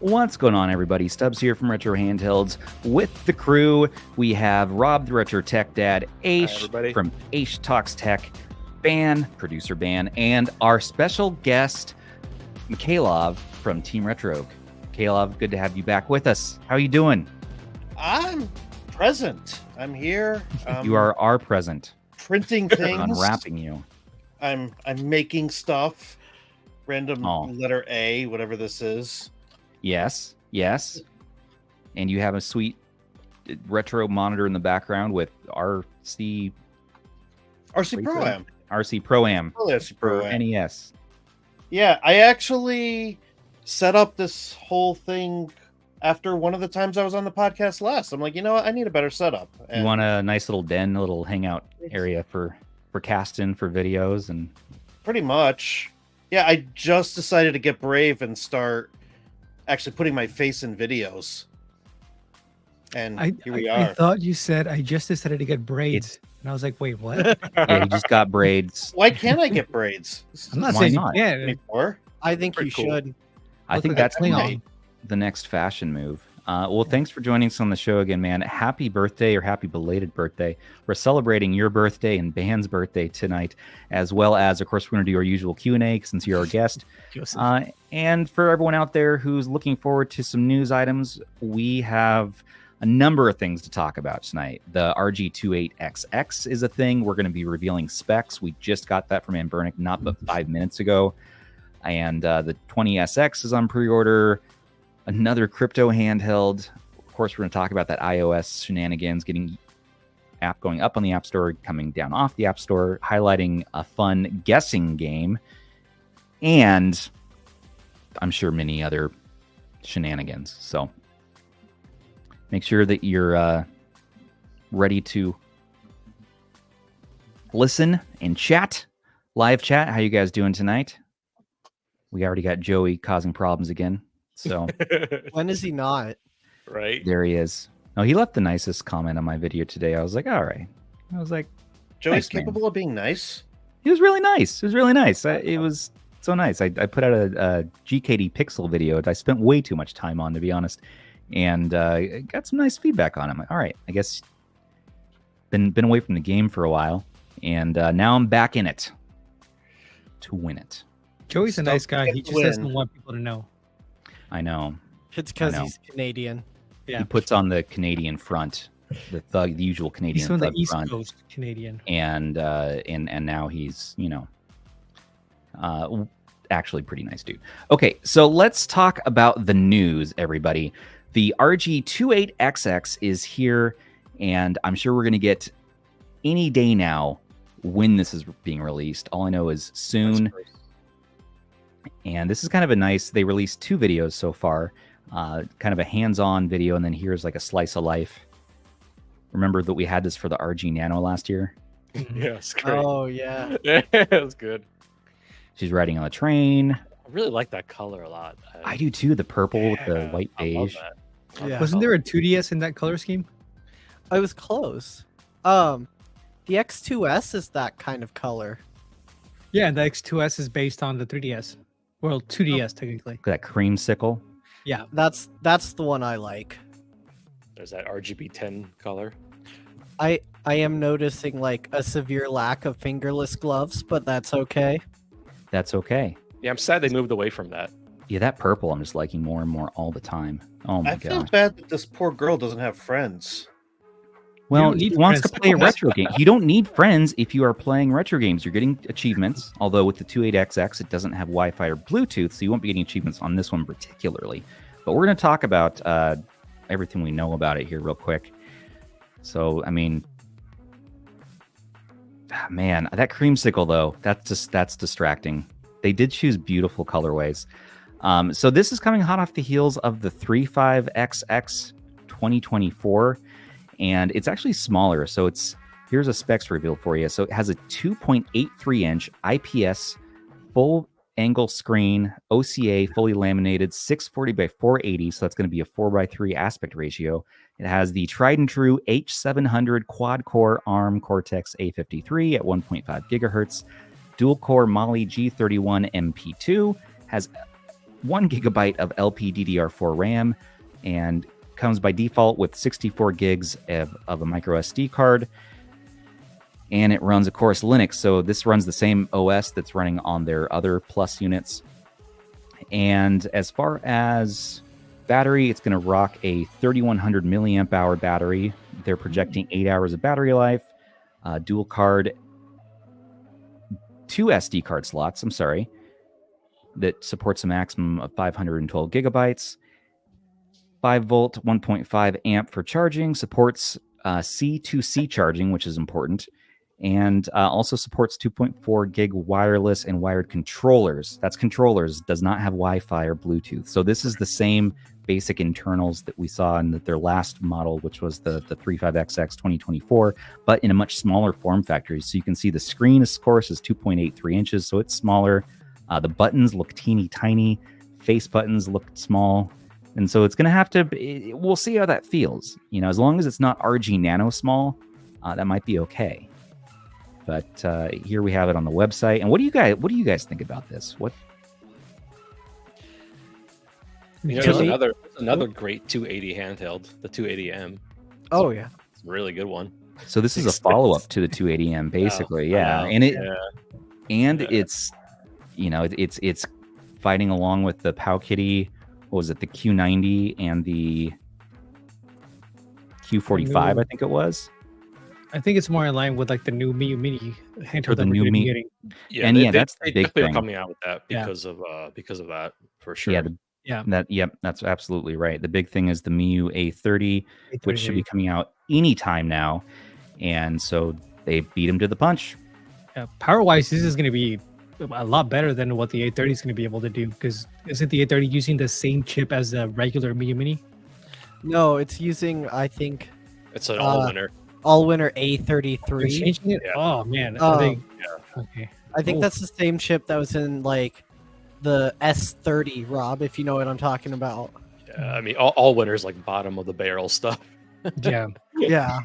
What's going on, everybody? Stubbs here from Retro Handhelds. With the crew, we have Rob, the Retro Tech Dad, Aish from Aish Talks Tech, Ban, producer Ban, and our special guest, Mikhailov from TeamRetrogue. Mikhailov, good to have you back with us. How are you doing? I'm present. I'm here. You are our present. Printing things. Unwrapping you. I'm making stuff. Random letter A, whatever this is. Yes. And you have a sweet retro monitor in the background with RC Pro-Am. RC Pro-Am. RC Pro-Am. NES. Yeah, I actually set up this whole thing after one of the times I was on the podcast last. I'm like, you know what? I need a better setup. And you want a nice little den, a little hangout area for casting for videos and pretty much. Yeah, I just decided to get brave and start actually putting my face in videos. And here we are. I thought you said I just decided to get braids. And I was like, wait, what? Yeah, you just got braids. Why can't I get braids? I'm not saying you can't. I think you should. I think that's the next fashion move. Well, thanks for joining us on the show again, man. Happy birthday or happy belated birthday. We're celebrating your birthday and Ban's birthday tonight, as well as, of course, we're going to do our usual Q&A since you're our guest. And for everyone out there who's looking forward to some news items, we have a number of things to talk about tonight. The RG28XX is a thing. We're going to be revealing specs. We just got that from Anbernic not but 5 minutes ago. And the 20SX is on pre-order. Another crypto handheld. Of course, we're going to talk about that iOS shenanigans, getting app going up on the App Store, coming down off the App Store, highlighting a fun guessing game, and I'm sure many other shenanigans. So make sure that you're ready to listen and chat. Live chat. How you guys doing tonight? We already got Joey causing problems again. So when is he not? Right. There he is. No, he left the nicest comment on my video today. I was like, all right. I was like, Joey's capable of being nice. He was really nice. It was really nice. It was so nice. I put out a GKD Pixel video that I spent way too much time on, to be honest, and got some nice feedback on him. All right, I guess been away from the game for a while, and now I'm back in it to win it. Joey's a nice guy. He just doesn't want people to know. I know. It's because he's Canadian. Yeah. He puts on the Canadian front, the usual Canadian. He's on the East front. Coast Canadian. And now he's, actually pretty nice dude. Okay, so let's talk about the news, everybody. The RG28XX is here, and I'm sure we're going to get any day now when this is being released. All I know is soon. And this is kind of a nice, they released 2 videos so far, kind of a hands-on video, and then here's like a slice of life. Remember that we had this for the RG Nano last year? Yeah, it's great. Oh, yeah. It was good. She's riding on a train. I really like that color a lot. I do too, the purple with the white beige. Yeah. Wasn't there a 2DS in that color scheme? I was close. The X2S is that kind of color. Yeah, the X2S is based on the 3DS. Well, 2DS technically. That creamsicle. Yeah, that's the one I like. There's that RGB10 color. I am noticing like a severe lack of fingerless gloves, but that's okay. That's okay. Yeah, I'm sad they moved away from that. Yeah, that purple I'm just liking more and more all the time. Oh my god. I feel bad that this poor girl doesn't have friends. Well, he wants to play a retro game. You don't need friends if you are playing retro games. You're getting achievements, although with the 28XX, it doesn't have Wi-Fi or Bluetooth, so you won't be getting achievements on this one particularly. But we're going to talk about everything we know about it here real quick. So, I mean, man, that creamsicle, though, that's distracting. They did choose beautiful colorways. So this is coming hot off the heels of the 35XX 2024. And it's actually smaller, so here's a specs reveal for you. So it has a 2.83-inch IPS full angle screen, OCA, fully laminated, 640 by 480, so that's going to be a 4:3 aspect ratio. It has the tried and true H700 quad-core ARM Cortex-A53 at 1.5 gigahertz, dual-core Mali G31 MP2, has 1 gigabyte of LPDDR4 RAM, and comes by default with 64 gigs of a micro SD card. And it runs, of course, Linux. So this runs the same OS that's running on their other Plus units. And as far as battery, it's going to rock a 3100 milliamp hour battery. They're projecting 8 hours of battery life, dual card, 2 SD card slots, that supports a maximum of 512 gigabytes, 5 volt, 1.5 amp for charging, supports C2C charging, which is important, and also supports 2.4 gig wireless and wired controllers. That's controllers, does not have Wi-Fi or Bluetooth. So this is the same basic internals that we saw in their last model, which was the 35XX 2024, but in a much smaller form factor. So you can see the screen, of course, is 2.83 inches, so it's smaller. The buttons look teeny tiny. Face buttons look small. And so it's going to have to, we'll see how that feels. You know, as long as it's not RG nano small, that might be okay. But here we have it on the website. And what do you guys think about this? What? You know, there's another great 280 handheld, the 280M. Oh yeah, It's a really good one. So this is a follow-up to the 280M, basically. It's, you know, it's fighting along with the Powkitty. What was it? The Q90 and the Q45, I think it was. I think it's more in line with like the new Miyu Mini handheld the that new we're Mi- getting. Yeah, And they, that's the they big definitely are thing. coming out with that Yeah. because of that for sure. That's absolutely right. The big thing is the Miyu A30, which should be coming out anytime now. And so they beat him to the punch. Power wise, this is going to be a lot better than what the A30 is going to be able to do, because isn't the A30 using the same chip as the regular Miyu Mini? no, it's using, I think, It's an all-winner. all-winner They're A33. changing it? Yeah. Oh man. Okay. I think that's the same chip that was in like the S30, Rob, if you know what I'm talking about. Yeah, I mean, all winners like bottom of the barrel stuff. Yeah. Yeah.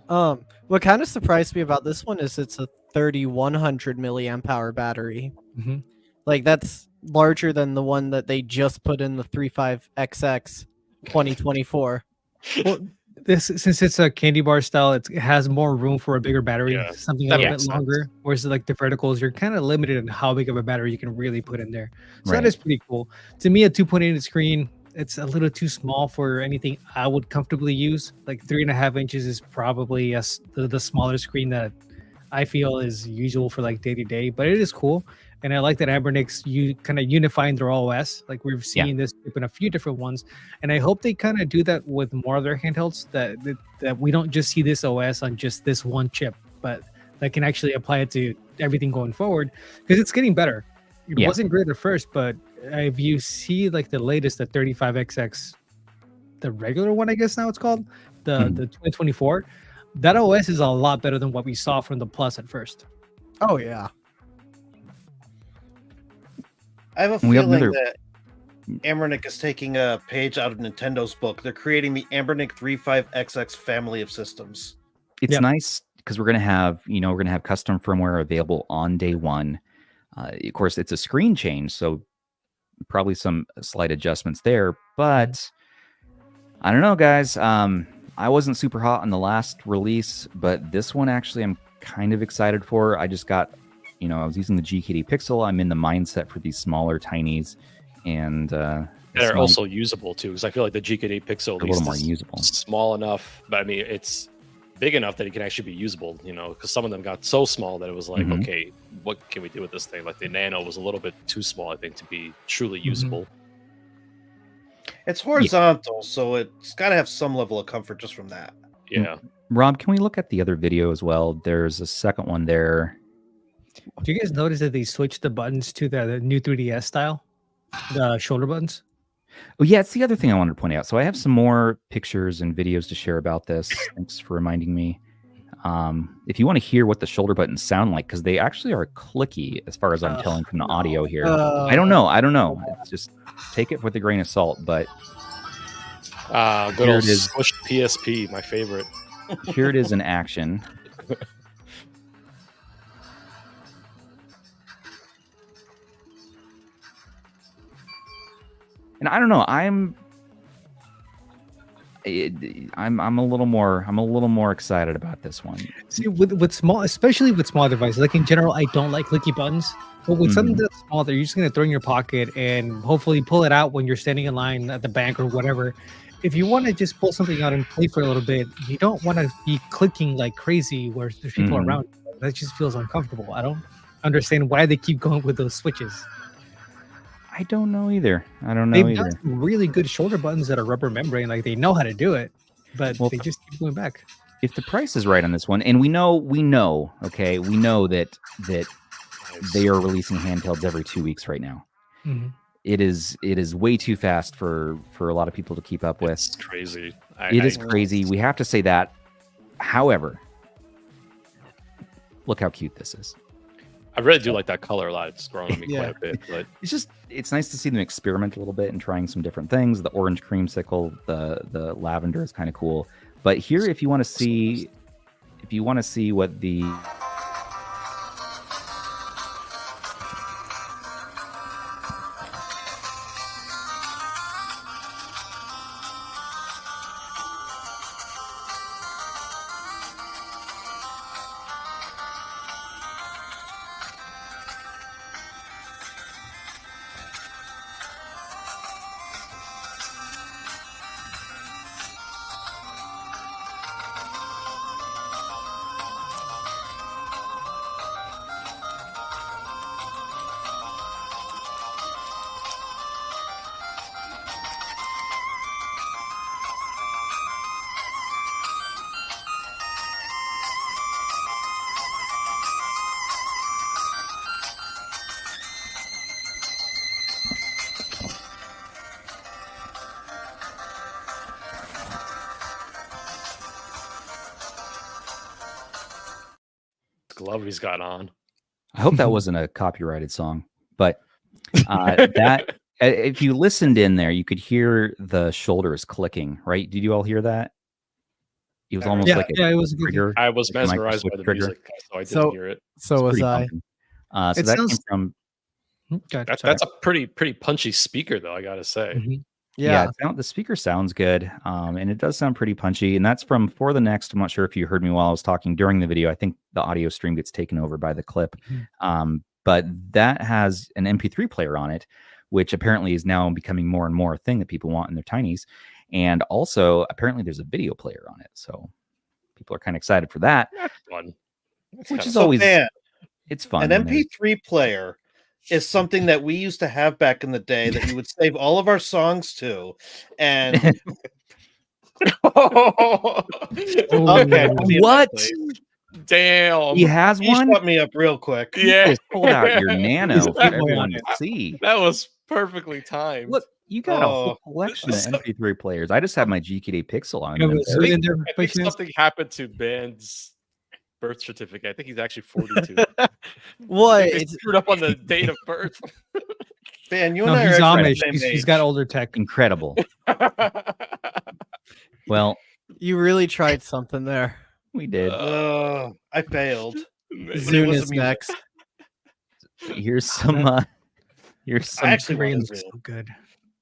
What kind of surprised me about this one is it's a 3100 milliamp hour battery. Mhm. Like that's larger than the one that they just put in the 35XX 2024. Well, since it's a candy bar style, it has more room for a bigger battery, Yeah, something a that little makes bit sense. longer. Whereas like the verticals, you're kind of limited in how big of a battery you can really put in there. So Right. that is pretty cool. To me, a 2.8 screen, it's a little too small for anything I would comfortably use. Like 3.5 inches is probably the smaller screen that I feel is usual for like day to day, but it is cool. And I like that Ambernick's kind of unifying their OS. Like we've seen this in a few different ones, and I hope they kind of do that with more of their handhelds. That we don't just see this OS on just this one chip, but that can actually apply it to everything going forward, because it's getting better. It wasn't great at first, but if you see like the latest, the 35XX, the regular one, I guess now it's called the 2024, that OS is a lot better than what we saw from the Plus at first. Oh yeah. I have a We have feeling another- that Ambernick is taking a page out of Nintendo's book. They're creating the Ambernick 35XX family of systems. It's nice because we're gonna have custom firmware available on day one. Of course, it's a screen change, so probably some slight adjustments there. But I don't know, guys. I wasn't super hot on the last release, but this one actually I'm kind of excited for. I just got, I was using the GKD Pixel. I'm in the mindset for these smaller tinies, and they're also usable too, because I feel like the GKD Pixel a little more usable. Small enough, but I mean it's big enough that it can actually be usable. Because some of them got so small that it was like, okay, what can we do with this thing? Like the Nano was a little bit too small, I think, to be truly usable. It's horizontal, so it's got to have some level of comfort just from that. Yeah. Rob, can we look at the other video as well? There's a second one there. Do you guys notice that they switched the buttons to the new 3DS style? The shoulder buttons? Oh, yeah, it's the other thing I wanted to point out. So I have some more pictures and videos to share about this. Thanks for reminding me. If you want to hear what the shoulder buttons sound like, because they actually are clicky as far as I'm telling from the audio here. I don't know. It's just take it with a grain of salt. But good Here old it is. squished PSP, my favorite. here it is in action. And I don't know. I'm a little more excited about this one. See, with small, especially with small devices, like in general, I don't like clicky buttons. But with something that's small, that you're just gonna throw in your pocket and hopefully pull it out when you're standing in line at the bank or whatever. If you want to just pull something out and play for a little bit, you don't want to be clicking like crazy where there's people around. That just feels uncomfortable. I don't understand why they keep going with those switches. I don't know either. They've got some really good shoulder buttons that are rubber membrane, like they know how to do it, but they just keep going back. If the price is right on this one, and we know that they are releasing handhelds every 2 weeks right now. It is way too fast for a lot of people to keep up with. It's crazy. It is crazy. We have to say that. However, look how cute this is. I really do like that color a lot. It's grown on me quite a bit. But it's nice to see them experiment a little bit and trying some different things. The orange creamsicle, the lavender is kind of cool. But here, if you want to see what the glove he's got on. I hope that wasn't a copyrighted song, but that if you listened in there, you could hear the shoulders clicking. Right? Did you all hear that? It was almost like it was trigger. I was mesmerized by the music, so I didn't hear it. So was I. So that came from. That's a pretty punchy speaker, though. I gotta say. Yeah, the speaker sounds good, and it does sound pretty punchy. And that's from For the Next. I'm not sure if you heard me while I was talking during the video. I think the audio stream gets taken over by the clip. But that has an MP3 player on it, which apparently is now becoming more and more a thing that people want in their Tinies. And also, apparently, there's a video player on it. So people are kind of excited for that. That's fun. Which is always it's fun. An MP3 player is something that we used to have back in the day that you would save all of our songs to. And okay, what? Damn, he has you one. shut me up real quick. Yeah, just pulled out your Nano for everyone to see. That was perfectly timed. Look, you got a whole collection of MP3 players. I just have my GKD Pixel on. I think something happened to Ban's birth certificate. I think he's actually 42. What? They screwed up on the date of birth. Ban, you and I are Amish. He's got older tech. Incredible. Well, you really tried something there. We did. I failed. Zune is next. Here's some. Here's some. Actually, so good.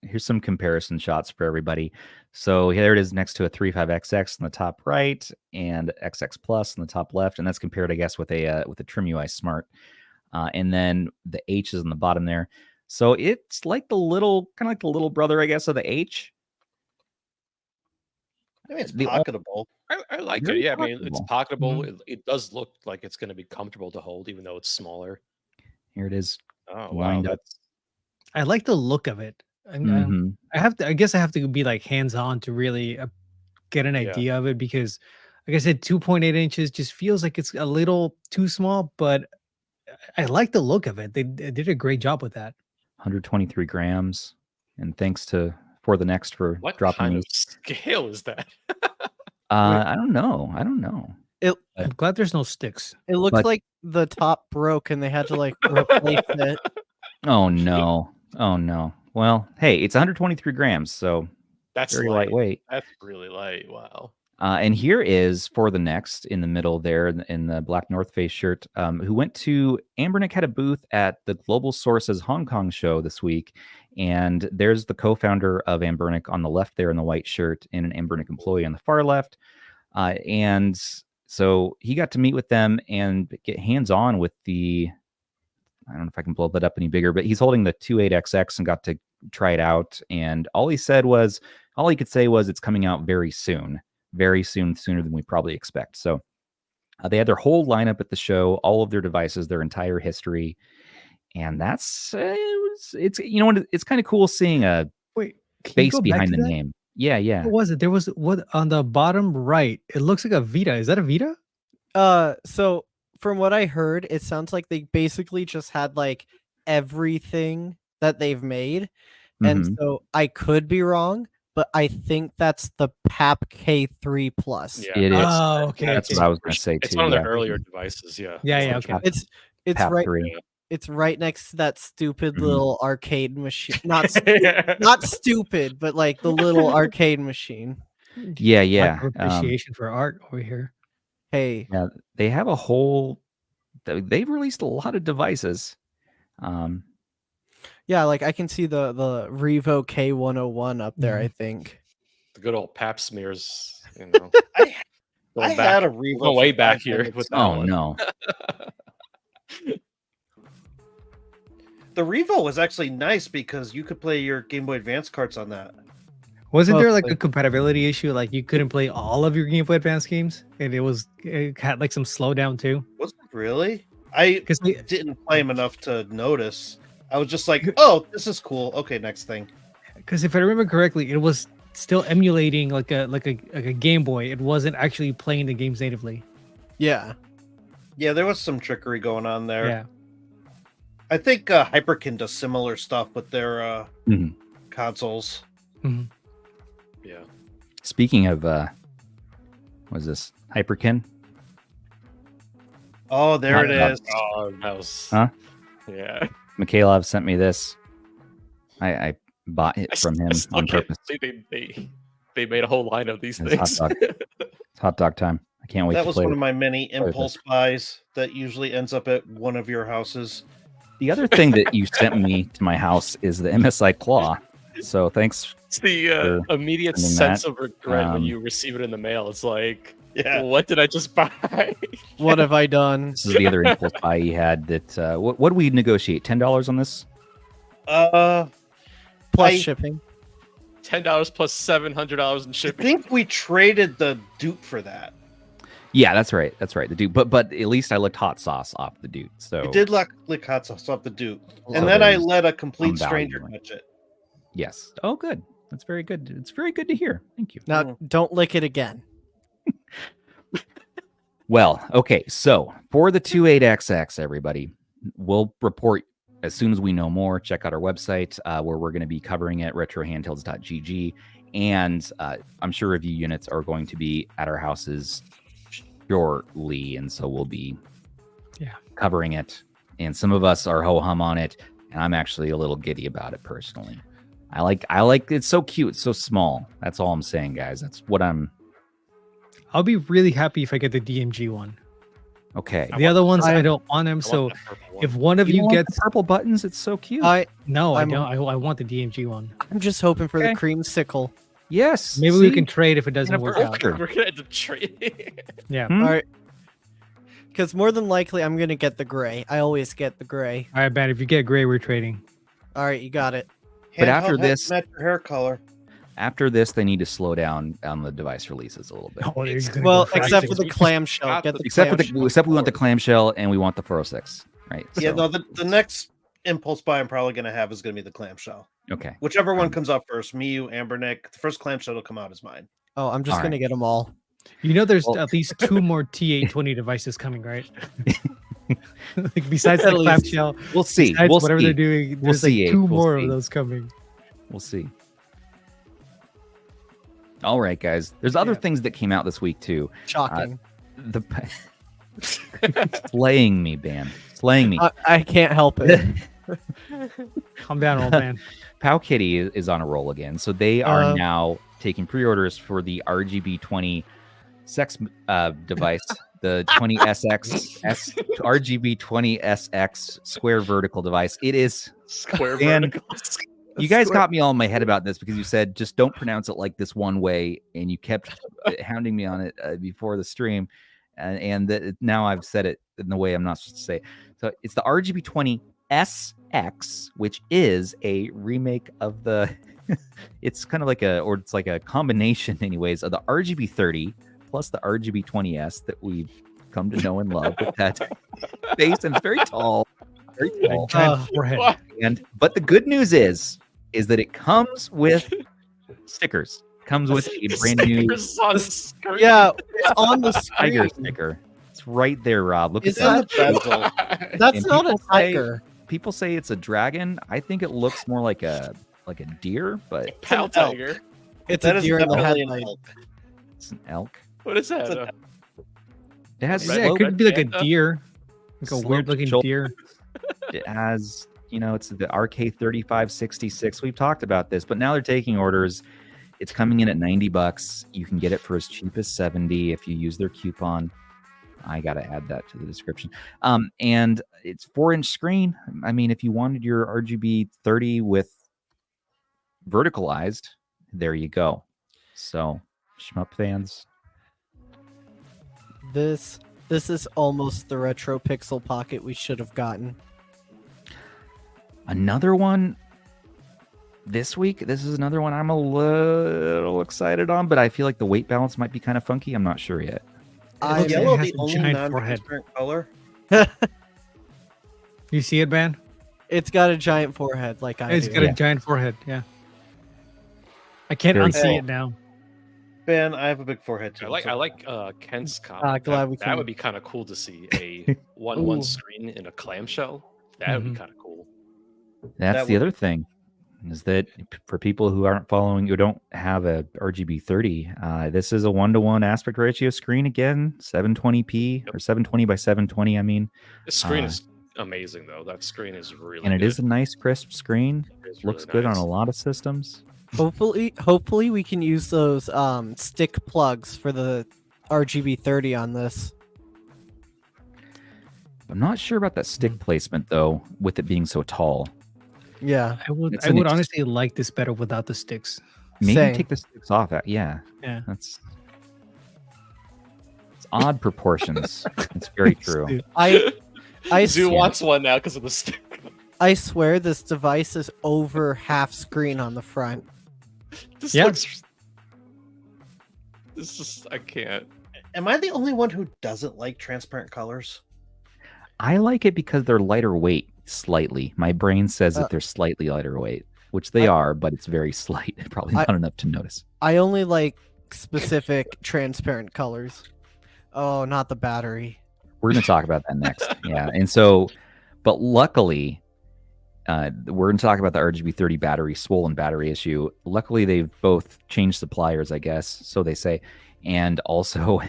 Here's some comparison shots for everybody. So there it is next to a 35XX in the top right and XX Plus in the top left, and that's compared, I guess, with a TrimUI Smart, and then the H is in the bottom there. So it's like kind of like the little brother, I guess, of the H. I mean, it's pocketable. I like it. Yeah, I mean, it's pocketable. It does look like it's going to be comfortable to hold, even though it's smaller. Here it is. Oh wow! I like the look of it. I guess I have to be like hands-on to really get an idea of it, because like I said, 2.8 inches just feels like it's a little too small, but I like the look of it. They did a great job with that. 123 grams, and thanks to For the Next for what dropping kind these. of scale is that? I don't know. I'm glad there's no sticks. It looks like the top broke and they had to like replace it. Oh no. Well, hey, it's 123 grams, so that's very light. lightweight. That's really light. Wow. And here is for the next in the middle there in the black North Face shirt, who went to Ambernick had a booth at the Global Sources Hong Kong show this week. And there's the co-founder of Ambernick on the left there in the white shirt and an Ambernick employee on the far left. And so he got to meet with them and get hands-on with the, I don't know if I can blow that up any bigger, but he's holding the 28XX and got to try it out. And all he could say was it's coming out very soon, sooner than we probably expect. So they had their whole lineup at the show, all of their devices, their entire history. And that's, it's kind of cool seeing a face behind the name. Yeah. What was it? There was what on the bottom right. It looks like a Vita. Is that a Vita? So from what I heard, it sounds like they basically just had like everything that they've made. And so I could be wrong, but I think that's the PAP K3 Plus. Yeah. It is. Oh, okay. That's what I was going to say too. It's one of their earlier devices. Yeah. Yeah. Okay. It's PAP right. 3. It's right next to that stupid little arcade machine. Not stupid, but like the little arcade machine. Yeah. Appreciation for art over here. Hey. Yeah, they have a whole. They've released a lot of devices. Yeah, like I can see the Revo K101 up there. I think The good old pap smears. I had a Revo. Go way back here with that one. No. The Revo was actually nice because you could play your Game Boy Advance carts on that. Wasn't there like a compatibility issue? Like you couldn't play all of your Game Boy Advance games, and it had like some slowdown too. Was it really? I 'Cause we- didn't play them enough to notice. I was just like, "Oh, this is cool." Okay, next thing. Because if I remember correctly, it was still emulating like a Game Boy. It wasn't actually playing the games natively. yeah. Yeah, there was some trickery going on there. Yeah. I think Hyperkin does similar stuff with their consoles. Yeah. Speaking of, what is this? Hyperkin? Oh, there it is. Oh, that was. Huh? Yeah. Mikhailov sent me this. I bought it from him I still on can't purpose. believe they made a whole line of these It's things. hot dog. It's hot dog time. I can't wait That to was play one with of my many play with impulse this. buys that usually ends up at one of your houses. The other thing that you sent me to my house is the MSI Claw. So thanks. It's the for immediate sending sense that. of regret when you receive it in the mail. It's like, Yeah. what did I just buy? What have I done? This is the other impulse buy he had. That what did we negotiate? $10 on this? Plus shipping. $10 plus $700 in I shipping. think we traded the Duke for that. Yeah, that's right. That's right. The Duke, but at least I licked hot sauce off the Duke. So You did lick hot sauce off the Duke. So And then I there's let a complete some value stranger in it. touch it. yes. Oh, good. That's very good. It's very good to hear. Thank you. Now don't lick it again. Well, okay. So for the 28XX, everybody, we'll report as soon as we know more. Check out our website where we're going to be covering it, retrohandhelds.gg. And I'm sure review units are going to be at our houses shortly. And so we'll be covering it. And some of us are ho-hum on it. And I'm actually a little giddy about it personally. I like it's so cute. It's so small. That's all I'm saying, guys. That's what I'll be really happy if I get the DMG one. okay. The other ones I don't want them. I So want that purple one. if one of you want gets the purple buttons, it's so cute. no, I I'm- don't. I want the DMG one. I'm just hoping for Okay. the creamsicle. yes. Maybe we can trade if it doesn't And a work purple out. Sure. We're gonna end up trading. Yeah. Hmm? All right. Because more than likely, I'm gonna get the gray. I always get the gray. All right, Ben. If you get gray, we're trading. All right, you got it. But Handheld after has to this- match your hair color. After this, they need to slow down on the device releases a little bit. Oh, he's gonna Well, go for except for everything. the clamshell. Get the Except clamshell. we want the clamshell and we want the 406, right? Yeah, So, no, the next impulse buy I'm probably going to have is going to be the clamshell. okay. Whichever one comes out first, me, you, Ambernick, the first clamshell to come out is mine. Oh, I'm just All gonna right. get them all. You know, there's Well- at least 2 more T820 devices coming, right? Like besides At the least. clamshell, We'll see. besides We'll whatever see. they're doing, We'll there's like see, 2 Abe. We'll more see. of those coming. We'll see. All right, guys. There's other things that came out this week too. Shocking. The slaying me, Ban. Slaying me. I can't help it. Calm down, old man. Pow Kitty is on a roll again. So they are now taking pre-orders for the RGB20 sex device, the 20SX RGB20SX square vertical device. It is Square and vertical. you guys got me all in my head about this because you said just don't pronounce it like this one way, and you kept hounding me on it before the stream, and now I've said it in the way I'm not supposed to say it. So it's the RGB20SX, which is a remake of the. It's kind of like it's like a combination, anyways, of the RGB30 plus the RGB20S that we've come to know and love with that face, and it's very tall, very tall. Giant forehead. But the good news is that it comes with stickers. Comes with a brand new Yeah, it's on the tiger screen. sticker. It's right there, Rob. Look Is at that. That's And not a people say- tiger. People say it's a dragon. I think it looks more like a deer, but Pal tiger. It's That a is deer in the definitely an headlight. elk. it's an elk. What is that? It's a- It has Red- Yeah, it slope. could be like a panda? deer, like a Sloped weird looking shoulder. deer. It has, it's the RK3566. We've talked about this, but now they're taking orders. It's coming in at $90. You can get it for as cheap as $70 if you use their coupon. I got to add that to the description. And it's 4-inch screen. I mean, if you wanted your RGB 30 with verticalized, there you go. So, shmup fans, This is almost the retro pixel pocket we should have gotten. another one this week. This is another one I'm a little excited on, but I feel like the weight balance might be kind of funky. I'm not sure yet. I looks like Yellow, it has the a only giant non-transparent color. You see it, Ban? It's got a giant forehead like I It's do. got Yeah. a giant forehead. Yeah. I can't Very unsee cool. it now. Ben, I have a big forehead too. I like Kent's comment. glad we that can- would be kind of cool to see a one Ooh. screen in a clamshell. That would Mhm. be kind of cool. That's That the would- other thing, is that for people who aren't following, who don't have a RGB 30, this is a 1:1 aspect ratio screen again, 720p or 720 by 720. I mean, This screen Uh, is amazing though. That screen is really and it good. is a nice crisp screen. It's Looks really good on nice. a lot of systems. Hopefully we can use those stick plugs for the RGB30 on this. I'm not sure about that stick placement though, with it being so tall. Yeah. I would It's I an would ex- honestly like this better without the sticks. Maybe Same. take the sticks off. Yeah, Yeah. it's odd proportions. It's very true. I Zoo swear, wants one now because of the stick. I swear this device is over half screen on the front. This Yeah. looks. This is. I can't. Am I the only one who doesn't like transparent colors? I like it because they're lighter weight slightly. My brain says Uh, that they're slightly lighter weight, which they are, but it's very slight. Probably I- not enough to notice. I only like specific transparent colors. Oh, not the battery. We're going to talk about that next. Yeah. And so, but luckily, we're going to talk about the RGB30 battery, swollen battery issue. Luckily, they've both changed suppliers, I guess. So they say. And also,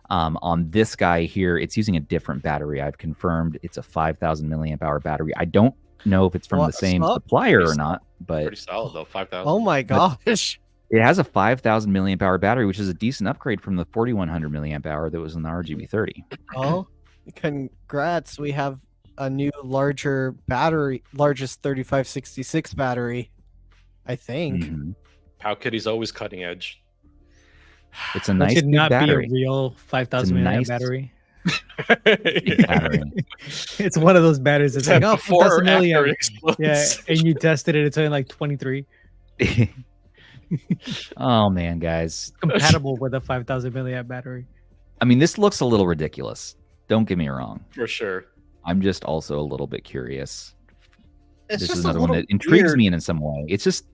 on this guy here, it's using a different battery. I've confirmed it's a 5,000 milliamp hour battery. I don't know if it's from Well, the same so- supplier or pretty not, but Pretty solid though. 5,000. Oh my gosh. it has a 5,000 milliamp hour battery, which is a decent upgrade from the 4,100 milliamp hour that was in the RGB30. Oh, congrats. We have a new larger battery, largest 3566 battery, I think. Mhm. Pow Kitty's always cutting edge. It's a That nice should big not battery. be a real 5,000 milliamp nice- battery. Big battery. It's one of those batteries that's like, oh, Before 5,000 or after it milliamp. explodes. Yeah, and you tested it, it's only like 23. Oh man, guys. Compatible with a 5,000 milliamp battery. I mean, this looks a little ridiculous. Don't get me wrong. For sure. I'm just also a little bit curious. It's This just is a another one little that intrigues weird. me in some way. It's just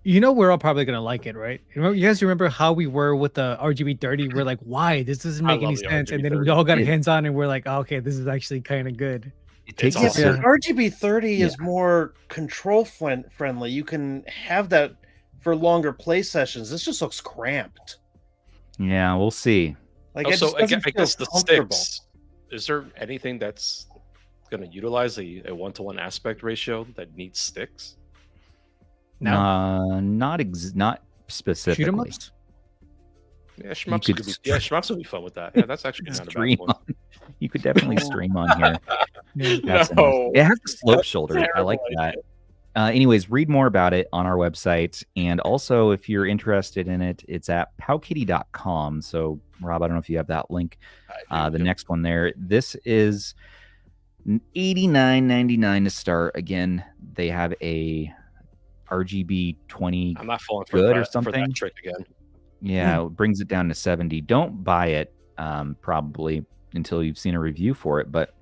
You know, we're all probably going to like it, right? You guys remember how we were with the RGB30? We're like, why? This doesn't I make any love the sense. And then we RGB30. all got It- hands on and we're like, oh, okay, this is actually kind of good. it takes It's a Yeah, awesome. but certain RGB30 is more control friendly. You can have that for longer play sessions. This just looks cramped. Yeah, we'll see. Like it Also, just doesn't I feel guess the comfortable. sticks. Is there anything that's going to utilize a 1-to-1 aspect ratio that needs sticks? No. Not Shoot 'em specifically. ups? Yeah, Schmucks would be fun with that. Yeah, that's actually not a bad one. You could definitely stream on here. No, it has the slope shoulder. I terrible like that. Anyways, read more about it on our website. And also, if you're interested in it, it's at powkitty.com. So, Rob, I don't know if you have that link. The next one there. This is $89.99 to start. Again, they have a RGB20 I'm not falling for good that, or something. For that trick again. Yeah, it brings it down to 70. Don't buy it probably until you've seen a review for it. But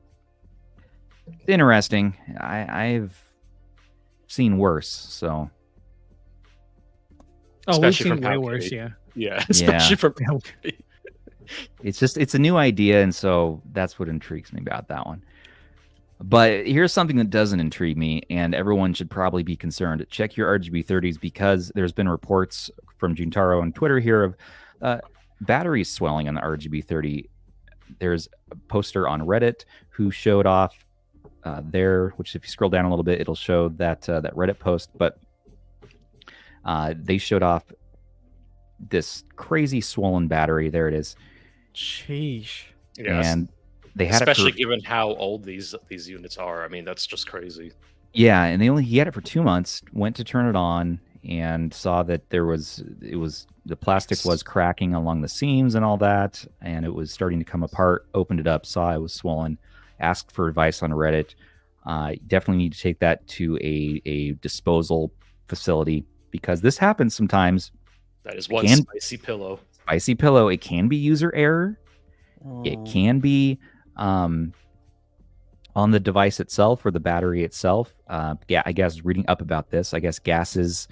it's interesting. I've seen worse, so we've seen way worse. Yeah, especially from it's a new idea, and so that's what intrigues me about that one. But here's something that doesn't intrigue me, and everyone should probably be concerned. Check your RGB30s, because there's been reports from Juntaro on Twitter here of batteries swelling on the RGB30. There's a poster on Reddit who showed off there, which if you scroll down a little bit, it'll show that that Reddit post. But they showed off this crazy swollen battery. There it is. Sheesh. Yes. And they had especially given how old these units are. I mean, that's just crazy. Yeah, and he had it for 2 months. Went to turn it on and saw that the plastic was cracking along the seams and all that, and it was starting to come apart. Opened it up, saw it was swollen. Asked for advice on Reddit. Definitely need to take that to a disposal facility, because this happens sometimes. That is one spicy pillow. Spicy pillow. It can be user error. It can be on the device itself or the battery itself. Yeah, I guess reading up about this, I guess gases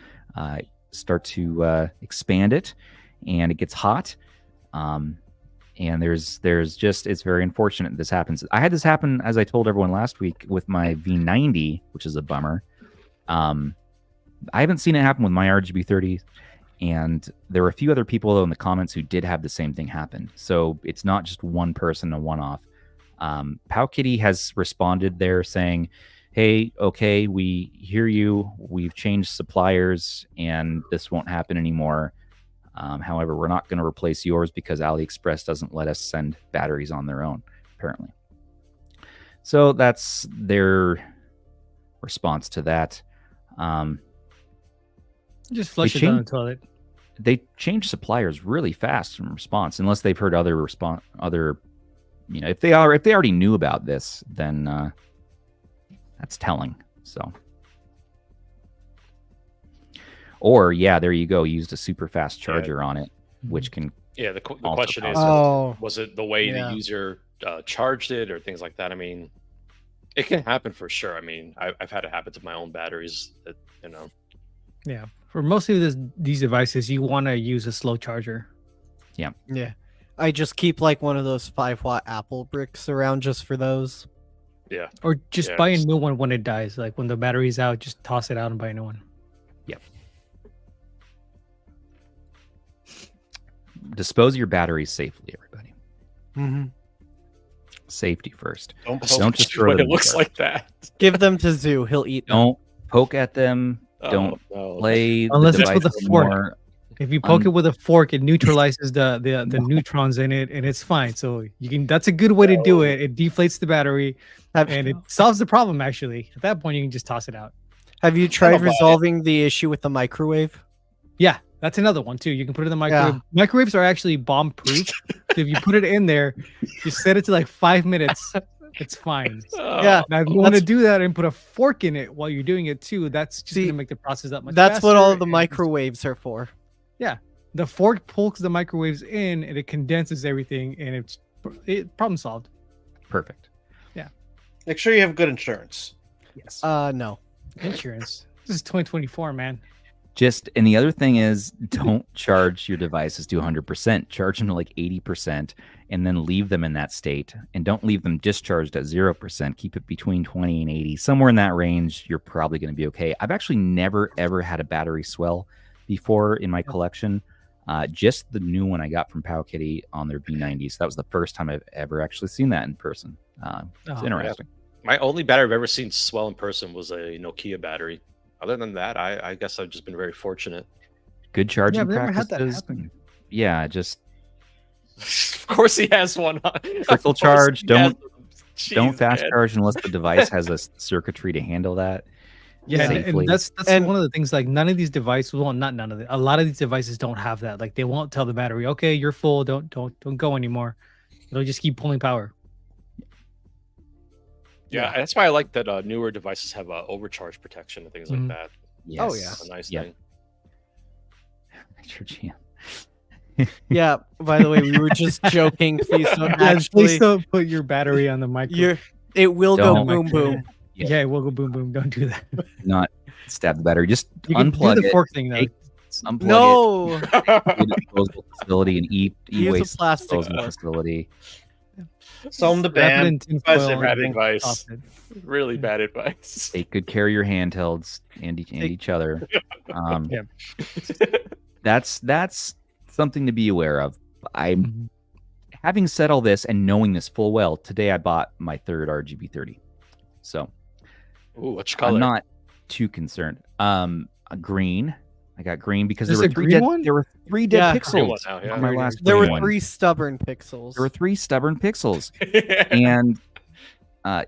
start to expand it, and it gets hot. And there's just, it's very unfortunate this happens. I had this happen, as I told everyone last week, with my V90, which is a bummer. I haven't seen it happen with my RGB30, and there were a few other people though in the comments who did have the same thing happen. So it's not just one person, a one-off. Powkitty has responded there saying, hey, okay, we hear you. We've changed suppliers, and this won't happen anymore. However, we're not going to replace yours because AliExpress doesn't let us send batteries on their own, apparently. So that's their response to that. Just flush it down the toilet. They change suppliers really fast in response, unless they've heard other, if they already knew about this, then that's telling. So. Or, yeah, there you go. Used a super fast charger on it, which can. Yeah, the question is, was it the way the user charged it or things like that? I mean, it can happen for sure. I mean, I've had it happen to my own batteries. That, Yeah, for most of these devices, you want to use a slow charger. Yeah. Yeah. I just keep like one of those 5-watt Apple bricks around just for those. Yeah. Or just buy a new one when it dies. Like when the battery's out, just toss it out and buy a new one. Yep. Dispose your batteries safely, everybody. Mm-hmm. Safety first. Don't just throw them. It looks like that. Give them to Zoo. He'll eat them. Don't poke at them. Don't play. Unless it's with a fork. If you poke it with a fork, it neutralizes the neutrons in it, and it's fine. So you can. That's a good way to do it. It deflates the battery, and it solves the problem. Actually, at that point, you can just toss it out. Have you tried resolving the issue with the microwave? Yeah, that's another one too. You can put it in the microwave. Yeah. Microwaves are actually bomb proof. So if you put it in there, you set it to like 5 minutes. It's fine. Yeah. Now, if you want to do that and put a fork in it while you're doing it too, that's just going to make the process that much faster. That's what all the microwaves are for. Yeah. The fork pulls the microwaves in, and it condenses everything, and it's problem solved. Perfect. Yeah. Make sure you have good insurance. Yes. No. Insurance. This is 2024, man. And the other thing is, don't charge your devices to 100%. Charge them to like 80%, and then leave them in that state. And don't leave them discharged at 0%. Keep it between 20 and 80. Somewhere in that range, you're probably going to be okay. I've actually never, ever had a battery swell before in my collection. Just the new one I got from Powkitty on their V90. So that was the first time I've ever actually seen that in person. It's interesting. Yeah. My only battery I've ever seen swell in person was a Nokia battery. Other than that, I guess I've just been very fortunate. Good charging practices. Yeah, just Of course he has one. Trickle charge. Don't Jeez, fast man. charge unless the device has a circuitry to handle that. Yeah, Safely. and that's one of the things. Like none of these devices, well, not none of it. A lot of these devices don't have that. Like they won't tell the battery, okay, you're full. Don't go anymore. It'll just keep pulling power. Yeah, that's why I like that newer devices have overcharge protection and things like that. Yes. Oh, yeah. That's a nice Yeah. thing. Sure, Jam. Yeah. By the way, we were just joking. Please don't Yeah, actually. please don't put your battery on the micro. It will go Don't. boom boom. Yeah, it will go boom boom. Don't do that. Not stab the battery. Just You can unplug do the it. fork thing though. take- Unplug No. it. To a disposable facility and Use a e-waste plastic disposal fork. facility. Some to Wrap it in ban. tin Guys, foil they're and Bad having- advice. toss it. Really bad advice. Take good care of your handhelds and each other. Yeah. That's something to be aware of. I'm Mhm. having said all this and knowing this full well. Today I bought my third RGB30, so Ooh, which color? I'm not too concerned. Green. I got green because There's there a were three green dead. one? There were 3 dead Yeah. Green one pixels now, yeah. on my last. There green were one. 3 stubborn pixels. There were 3 stubborn pixels, and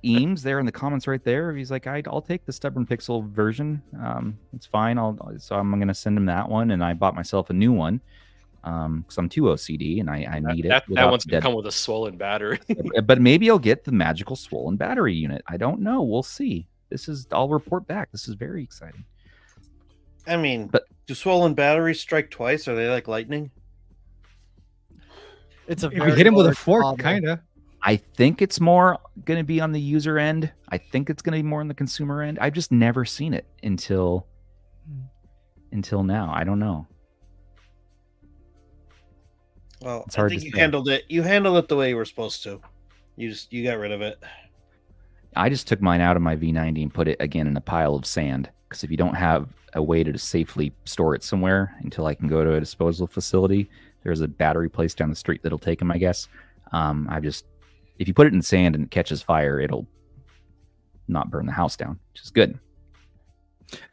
Eames there in the comments right there. He's like, I'll take the stubborn pixel version. It's fine. So I'm gonna send him that one, and I bought myself a new one. Because I'm too OCD and I need it. that without one's gonna dead- come with a swollen battery. But maybe I'll get the magical swollen battery unit. I don't know. We'll see. I'll report back. This is very exciting. I mean, But- do swollen batteries strike twice? Are they like lightning? It's a If you very hit him with a large fork, bobble. kinda. I think it's more going to be on the user end. I think it's going to be more on the consumer end. I've just never seen it until now. I don't know. Well, It's I hard think to you say. handled it. You handled it the way you were supposed to. You got rid of it. I just took mine out of my V90 and put it again in a pile of sand. Because if you don't have a way to safely store it somewhere until I can go to a disposal facility, there's a battery place down the street that'll take them, I guess. If you put it in sand and it catches fire, it'll not burn the house down, which is good.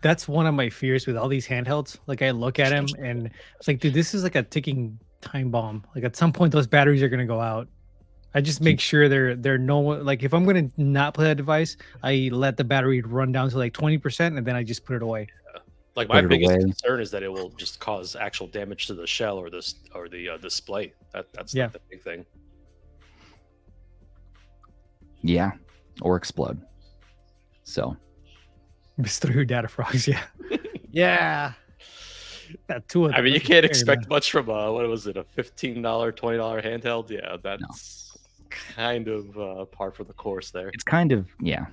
That's one of my fears with all these handhelds. Like I look at them and it's like, dude, this is like a ticking time bomb. Like at some point, those batteries are gonna go out. I just make sure they're no, like if I'm gonna not play that device, I let the battery run down to like 20%, and then I just put it away. Like my Put it biggest away. concern is that it will just cause actual damage to the shell or the display. That's Yeah. like the big thing. Yeah, or explode. So Mr. Who Data Frogs, yeah. Yeah. Got 2 of them. I mean, you That's can't scary, expect man. much from what was it, a $15, $20 handheld? Yeah, that's kind of par for the course there. it's kind of, yeah,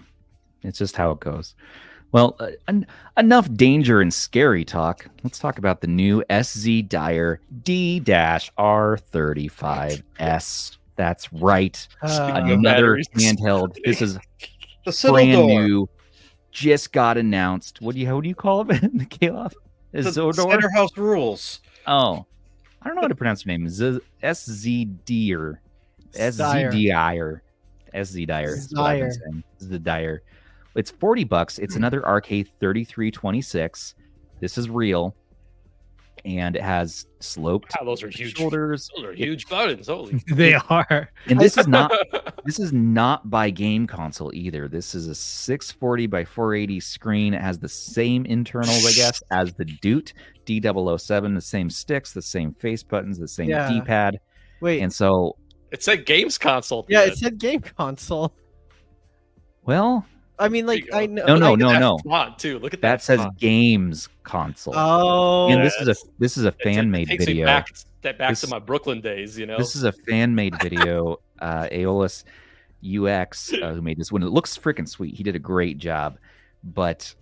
it's just how it goes. Well, enough danger and scary talk. Let's talk about the new SZDiier D-R35S. That's right. Another batteries. handheld. This is The Citadel brand door. new. Just got announced. What do you call it, Mikhailov? The Zodor? Center House rules. Oh, I don't know how to pronounce the name. SZDiier. SZDiier. SZDiier. That's what I've been saying. SZDiier. It's $40. It's another RK3326. This is real. And it has sloped Wow, those are huge. shoulders. Those are huge buttons. Holy. They are. And this is not by game console either. This is a 640 by 480 screen. It has the same internals, I guess, as the Doot D007, the same sticks, the same face buttons, the same Yeah. D-pad. Wait. And so, It said games console. at the Yeah, end. it said game console. well, I mean, like, There you I go. know. No, Look at that no. font too. Look at that says font. games console. Oh. and yeah, this is a fan made It takes me video. back This- to my Brooklyn days. You know. This is a fan made video. Aeolus UX who made this one. It looks freaking sweet. He did a great job, but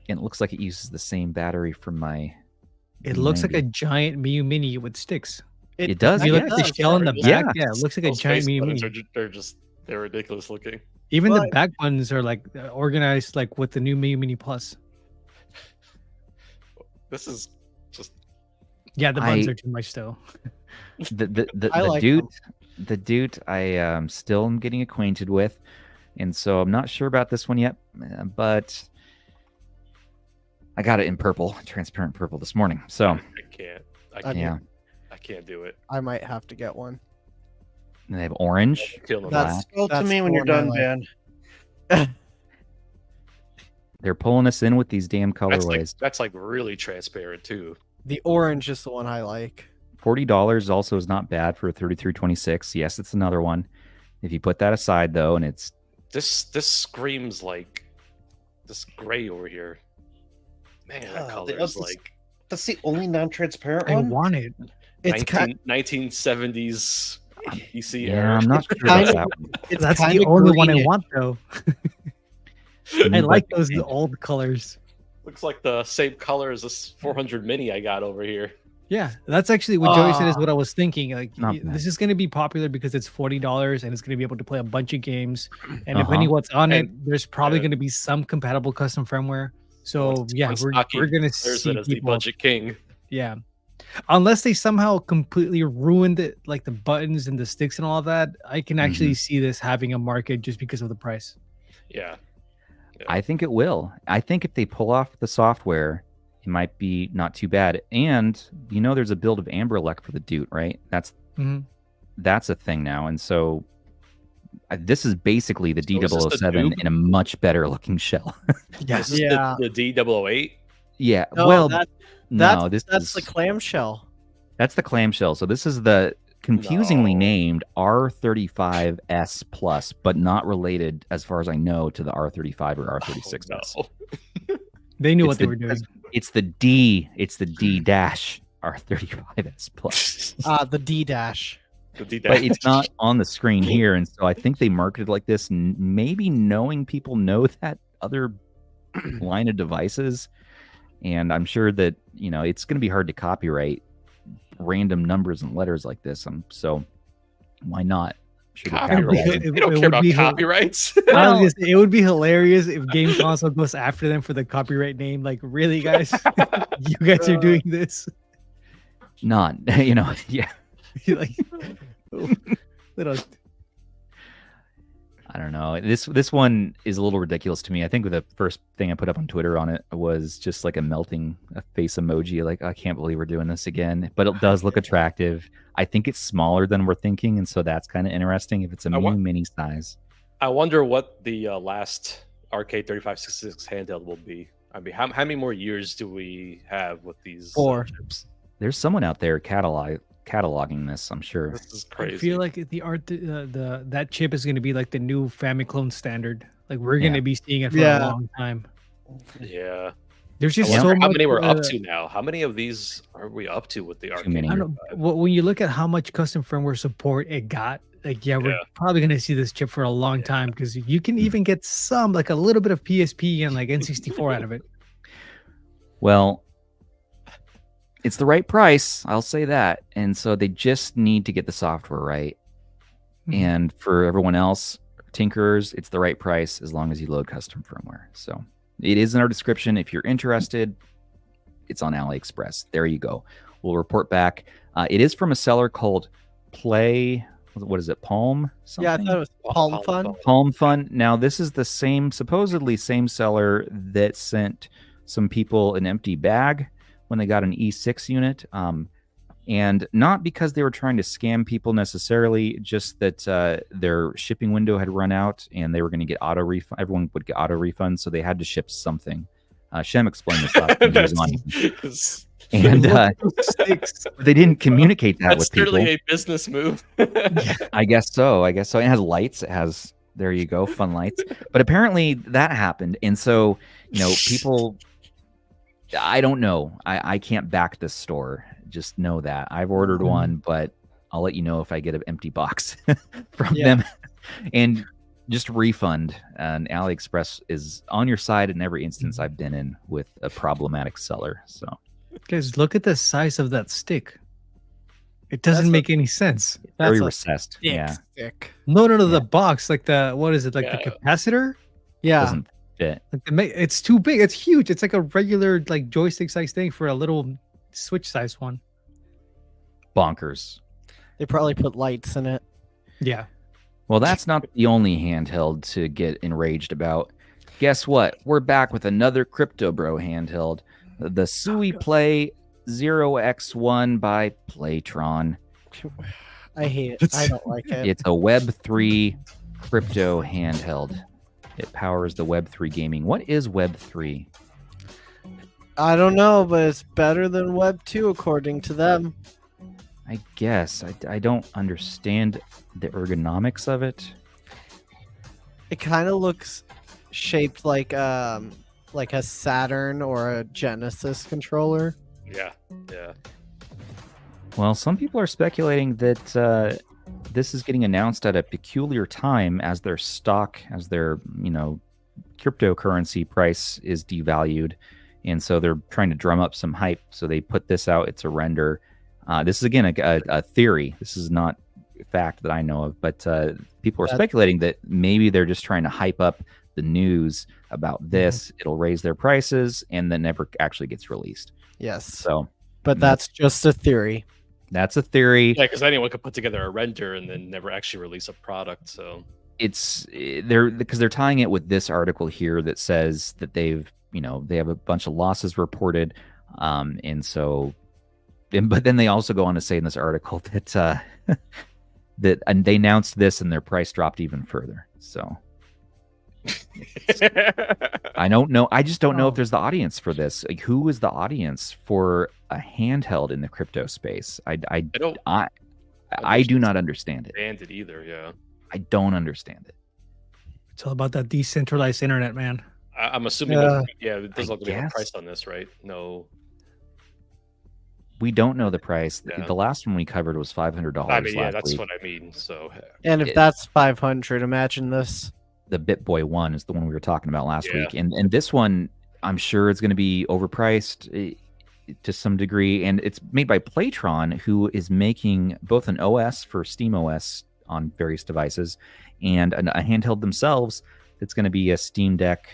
and it looks like it uses the same battery from my. It looks like a V90. giant Miu Mini with sticks. It does, If you look yes. at the shell in the Yeah. back, yeah, it looks like a Those giant face Miu buttons Mini. they're ridiculous looking. Even Well, the back buttons are like organized like with the new Miu Mini Plus. This is just Yeah, the buttons I- are too much still. I like the dude I still am getting acquainted with, and so I'm not sure about this one yet, but I got it in purple, transparent purple this morning. So I can't. yeah, can't do it. I might have to get one. And they have orange. Kill them. That's- Tell to That's me the when you're one I done, like. Ban. They're pulling us in with these damn colorways. That's like really transparent too. The orange is the one I like. $40 also is not bad for a 3326. Yes, it's another one. If you put that aside though, and it's This screams like this gray over here. Man, that color is like That's the only non-transparent I one. want it. It's kind. 1970s PC yeah, era. I'm not sure kind about of- that one. It's That's the kinda only one I greenish. want, though. The I new like budget those game. old colors. Looks like the same color as this 400 mini I got over here. Yeah, that's actually what Joey said is what I was thinking. Like, Not this bad. is going to be popular because it's $40 and it's going to be able to play a bunch of games. And Uh-huh. depending what's on it, And- there's probably yeah. going to be some compatible custom firmware. So yeah, we're going to There's see it as the people. budget king. Yeah, unless they somehow completely ruined it, like the buttons and the sticks and all of that, I can actually see this having a market just because of the price. Yeah. I think it will. I think if they pull off the software, it might be not too bad. And you know, there's a build of Amberlec for the Dude, right? That's Mhm. a thing now. And so this is basically the So is this the D007 Dude? in a much better looking shell. Is this Yeah. the D008? Yeah. No, well, that's no, this that's is the clamshell. that's the clamshell. So this is the confusingly No. named R35S Plus, but not related, as far as I know, to the R35 or R36S. Oh, no. They knew It's what they the- were doing. It's the D. It's the D dash R35S Plus. The D dash. The D But it's not on the screen here, and so I think they marketed like this, maybe knowing people know that other line of devices, and I'm sure that it's going to be hard to copyright random numbers and letters like this. So why not? Sure they Copyright. copyright. It- They don't it care would about be- copyrights. I was gonna say, it would be hilarious if Game Console goes after them for the copyright name. Like, really, guys? You guys are doing this? Not, yeah. Like, little. I don't know. This one is a little ridiculous to me. I think the first thing I put up on Twitter on it was just like a face emoji. Like, I can't believe we're doing this again. But it does look attractive. I think it's smaller than we're thinking, and so that's kind of interesting. If it's a mini size, I wonder what the last RK3566 handheld will be. I mean, how many more years do we have with these 4. chips? there's someone out there cataloging this. I'm sure. This is I crazy. feel like that chip is going to be like the new Famiclone standard. Like, we're going Yeah. to be seeing it for Yeah. a long time. Yeah. There's I just wonder so how much, many we're up to now. How many of these are we up to with the RK? many. I don't know. When you look at how much custom firmware support it got, like, yeah, we're Yeah. probably going to see this chip for a long time because you can even get some, like a little bit of PSP and like N64 out of it. Well, it's the right price. I'll say that. And so they just need to get the software right. Mhm. And for everyone else, tinkerers, it's the right price as long as you load custom firmware. So it is in our description. If you're interested, it's on AliExpress. There you go. We'll report back. It is from a seller called Play. What is it? Palm? Yeah, I something? thought it was Palm Fun. Palm Fun. Now, this is the supposedly same seller that sent some people an empty bag when they got an E6 unit. And not because they were trying to scam people necessarily, just that their shipping window had run out and they were going to get auto refund. Everyone would get auto refunds, so they had to ship something. Shem explained this last time he was on. And they didn't communicate that That's with people. certainly a business move. I guess so. It has lights. It has, there you go, fun lights. But apparently that happened. And so, people, I don't know. I can't back this store. Just know that. I've ordered one, but I'll let you know if I get an empty box from them. And just refund. And AliExpress is on your side in every instance I've been in with a problematic seller. So, Guys, look at the size of that stick. It doesn't make any sense. very That's a recessed. Yeah. Stick. No, Yeah. the box, like what is it? Like Yeah. the capacitor? Yeah. Doesn't fit. Like it's too big. It's huge. It's like a regular like joystick size thing for a little Switch size one. Bonkers. They probably put lights in it. Yeah. Well, that's not the only handheld to get enraged about. Guess what? We're back with another Crypto Bro handheld. The Suyu RG28XX by Playtron. I hate it. I don't like it. It's a Web3 crypto handheld. It powers the Web3 gaming. What is Web3? I don't know, but it's better than Web 2 according to them. I guess. I don't understand the ergonomics of it. It kind of looks shaped like a Saturn or a Genesis controller. Yeah, yeah. Well, some people are speculating that this is getting announced at a peculiar time as their cryptocurrency price is devalued. And so they're trying to drum up some hype. So they put this out. It's a render. This is, again, a theory. This is not a fact that I know of. But people are speculating that maybe they're just trying to hype up the news about this. It'll raise their prices and then never actually gets released. Yes. So, but that's just a theory. That's a theory. Yeah, because anyone could put together a render and then never actually release a product. So they're tying it with this article here that says that they have a bunch of losses reported, and so, but then they also go on to say in this article that and they announced this and their price dropped even further. So I don't know. I just don't know if there's the audience for this. Like, who is the audience for a handheld in the crypto space? I do not understand it. Understand it either. Yeah, I don't understand it. It's all about that decentralized internet, man. I'm assuming. There's not going to be a price on this, right? No. We don't know the price. Yeah. The last one we covered was $500. I mean, yeah, that's week. what I mean. So, and if that's 500, imagine this. The BitBoy one is the one we were talking about last week, and this one, I'm sure it's going to be overpriced to some degree, and it's made by Playtron, who is making both an OS for SteamOS on various devices and a handheld themselves that's going to be a Steam Deck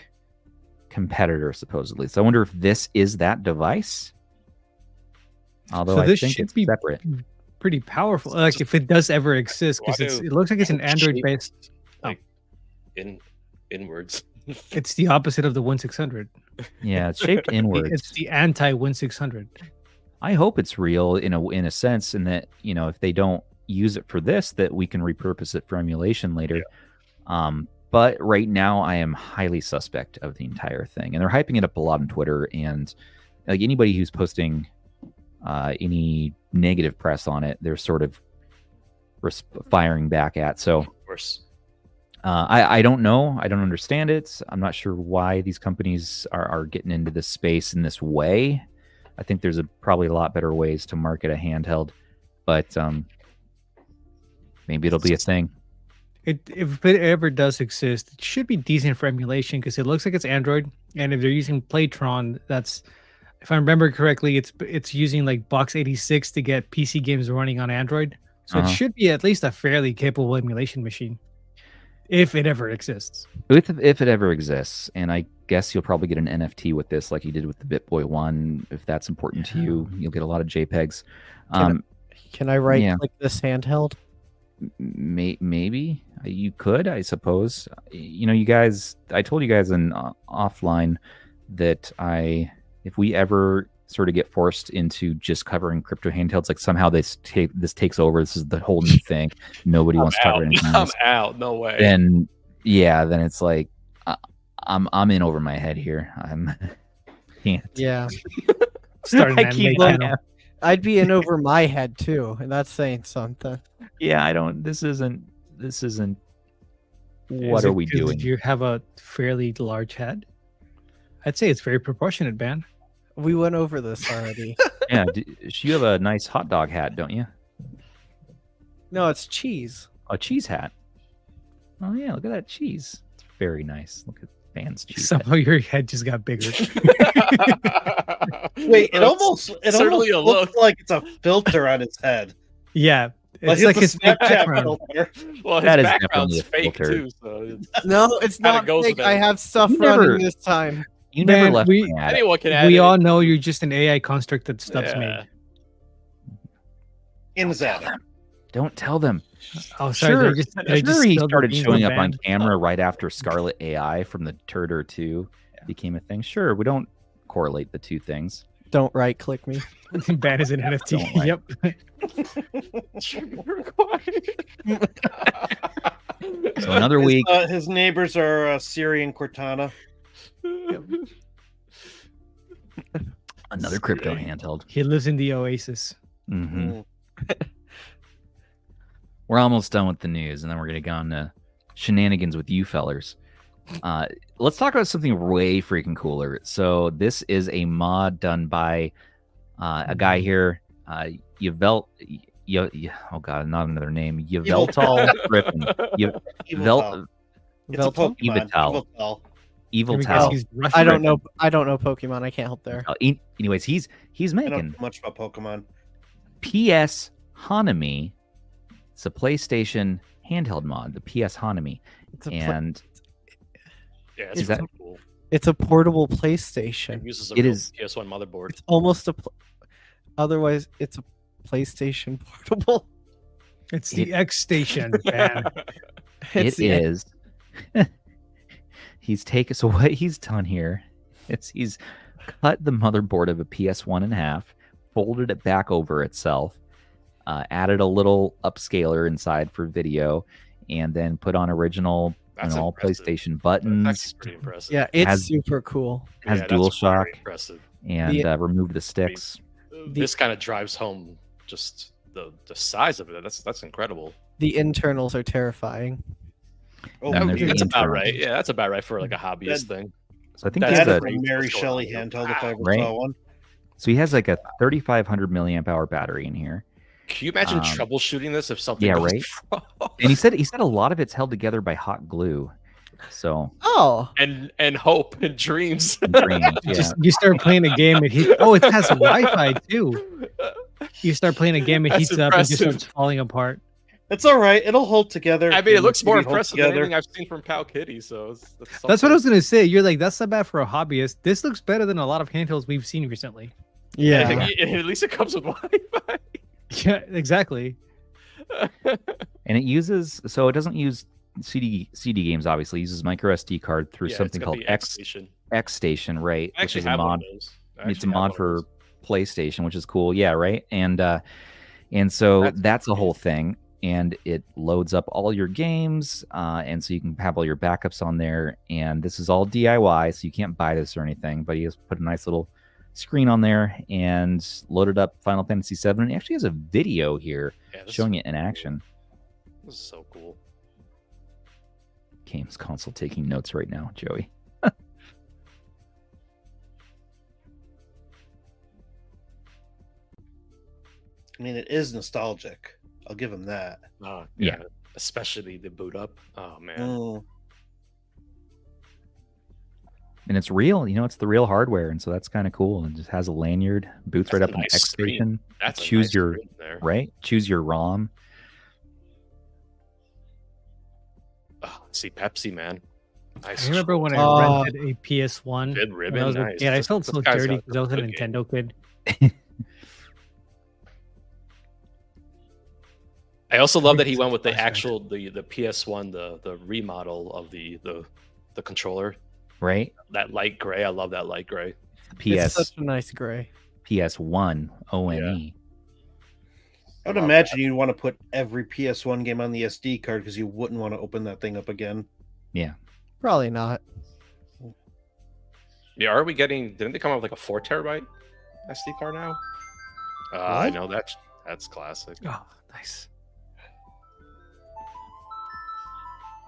competitor, supposedly. So I wonder if this is that device. Although so I this think should it's be separate. Pretty powerful, like if it does ever exist, because it looks like it's an Android-based. Inwards. It's the opposite of the 1600. Yeah, it's shaped inwards. It's the anti-1600. I hope it's real in a sense, in that, if they don't use it for this, that we can repurpose it for emulation later. Yeah. But right now, I am highly suspect of the entire thing, and they're hyping it up a lot on Twitter. And like anybody who's posting any negative press on it, they're sort of firing back at. So, of course. I don't know. I don't understand it. I'm not sure why these companies are getting into this space in this way. I think there's probably a lot better ways to market a handheld, but maybe it'll be a thing. If it ever does exist, it should be decent for emulation because it looks like it's Android. And if they're using Playtron, that's, if I remember correctly, it's using like Box 86 to get PC games running on Android. So it should be at least a fairly capable emulation machine. If it ever exists. If it ever exists. And I guess you'll probably get an NFT with this like you did with the BitBoy one. If that's important to you, you'll get a lot of JPEGs. Can I right-click this handheld? Maybe. You could, I suppose. You guys, I told you guys in offline that if we ever sort of get forced into just covering crypto handhelds, like somehow this takes over, this is the whole new thing, nobody wants to cover anything else. I'm out, no way. Then it's like I'm in over my head here. Can't. Yeah. Starting I keep looking at. I'd be in over my head too, and that's saying something. Yeah, this isn't what are we doing? Do you have a fairly large head? I'd say it's very proportionate, Ben. We went over this already. Yeah, you have a nice hot dog hat, don't you? No, it's cheese. A cheese hat. Oh yeah, look at that cheese. It's very nice. Look at Ban's cheese. Somehow your head just got bigger. Wait, it almost looks like it's a filter on his head. Yeah. It's like his Snapchat filter. Well, That his is background's definitely a fake filter. too. So No, it's not goes fake. with I it. have stuff You never- running this time. You never Man, left we- me at it. anyone can add We it. all know you're just an AI construct that Stubbs Yeah. made. In his head. Don't tell them. Oh, sorry. Sure, did I sure just he spill the started beans showing on up on Ben? camera right after Scarlet AI from the Turtle 2 became a thing. Sure, we don't correlate the two things. Don't right click me. Ban is an NFT. Don't lie. Yep. So another week. His neighbors are Siri and Cortana. Another crypto handheld. He lives in the Oasis. Mm-hmm. We're almost done with the news, and then we're gonna go on to shenanigans with you fellers. Let's talk about something way freaking cooler. So this is a mod done by a guy here, oh god, not another name, Yveltal Griffin. Eviltal. It's a Pokemon. Evital. Because Eviltal. he's Russian. I don't know Pokemon. I can't help there. Anyways, he's I don't making know much about Pokemon. PS Hanami. It's a PlayStation handheld mod, the PS Hanami. Yeah, it's Is that- pretty cool. It's a portable It PlayStation. uses a It real is- PS1 motherboard. It's almost otherwise it's a PlayStation portable. It's the X Station, man. It's It is. So what he's done here is he's cut the motherboard of a PS1 in half, folded it back over itself, added a little upscaler inside for video, and then put on original That's all impressive. PlayStation That's buttons. actually pretty impressive. Yeah, it's Has- super cool. Has Yeah, that's DualShock very impressive. and removed the sticks. This kind of drives home just the size of it. That's incredible. The internals are terrifying. Oh, And there's dude, the That's about internal. right. Yeah, that's about right for like a hobbyist thing. So I think That he that has is a, a Mary What's going Shelley on? handheld if I ever Right? saw one. so he has like a 3,500 milliamp hour battery in here. Can you imagine Um, troubleshooting this if something yeah, goes right? wrong? And he said a lot of it's held together by hot glue. So Oh, and hope and dreams. and dreams, yeah. Just you start playing a game and it has Wi-Fi too. You start playing a game, it That's heats up and just impressive. starts falling apart. It's all right. It'll hold together. I mean, it and looks more hold impressive than together. anything I've seen from Pal Kitty. So That's what I was gonna say. You're like, that's not bad for a hobbyist. This looks better than a lot of handhelds we've seen recently. yeah. At least it comes with Wi-Fi. Yeah, exactly. And it uses, so it doesn't use CD games, obviously. It uses micro SD card through Yeah, something it's got called the X Station. Station, right? I Which actually is a have one mod. of those. It's a mod for PlayStation, which is cool. Yeah, right. And so that's a whole thing. And it loads up all your games, and so you can have all your backups on there. And this is all DIY, so you can't buy this or anything. But he just put a nice little screen on there and loaded up Final Fantasy VII. And he actually has a video here showing it in action. This is so cool. Games console taking notes right now, Joey. I mean, it is nostalgic. I'll give him that. Yeah. Especially the boot up. Oh man. Mm. And it's real, it's the real hardware, and so that's kind of cool. And just has a lanyard, boots That's right a up in nice X screen. Station. That's Choose a nice your screen there. right. Choose your ROM. Oh, see Pepsi, man. Nice. I remember when I rented a PS1. Red when ribbon, I was a nice. kid. I This- felt this so guy's dirty got because I was a good game. Nintendo kid. I also love that he went with the actual the PS1 the remodel of the controller. Right. That light gray. I love that light gray. It's such a nice gray. PS1 ONE. I would imagine you'd want to put every PS1 game on the SD card because you wouldn't want to open that thing up again. Yeah. Probably not. Yeah, are we getting? Didn't they come up with like a 4 terabyte SD card now? I What? know that's classic. Oh, nice.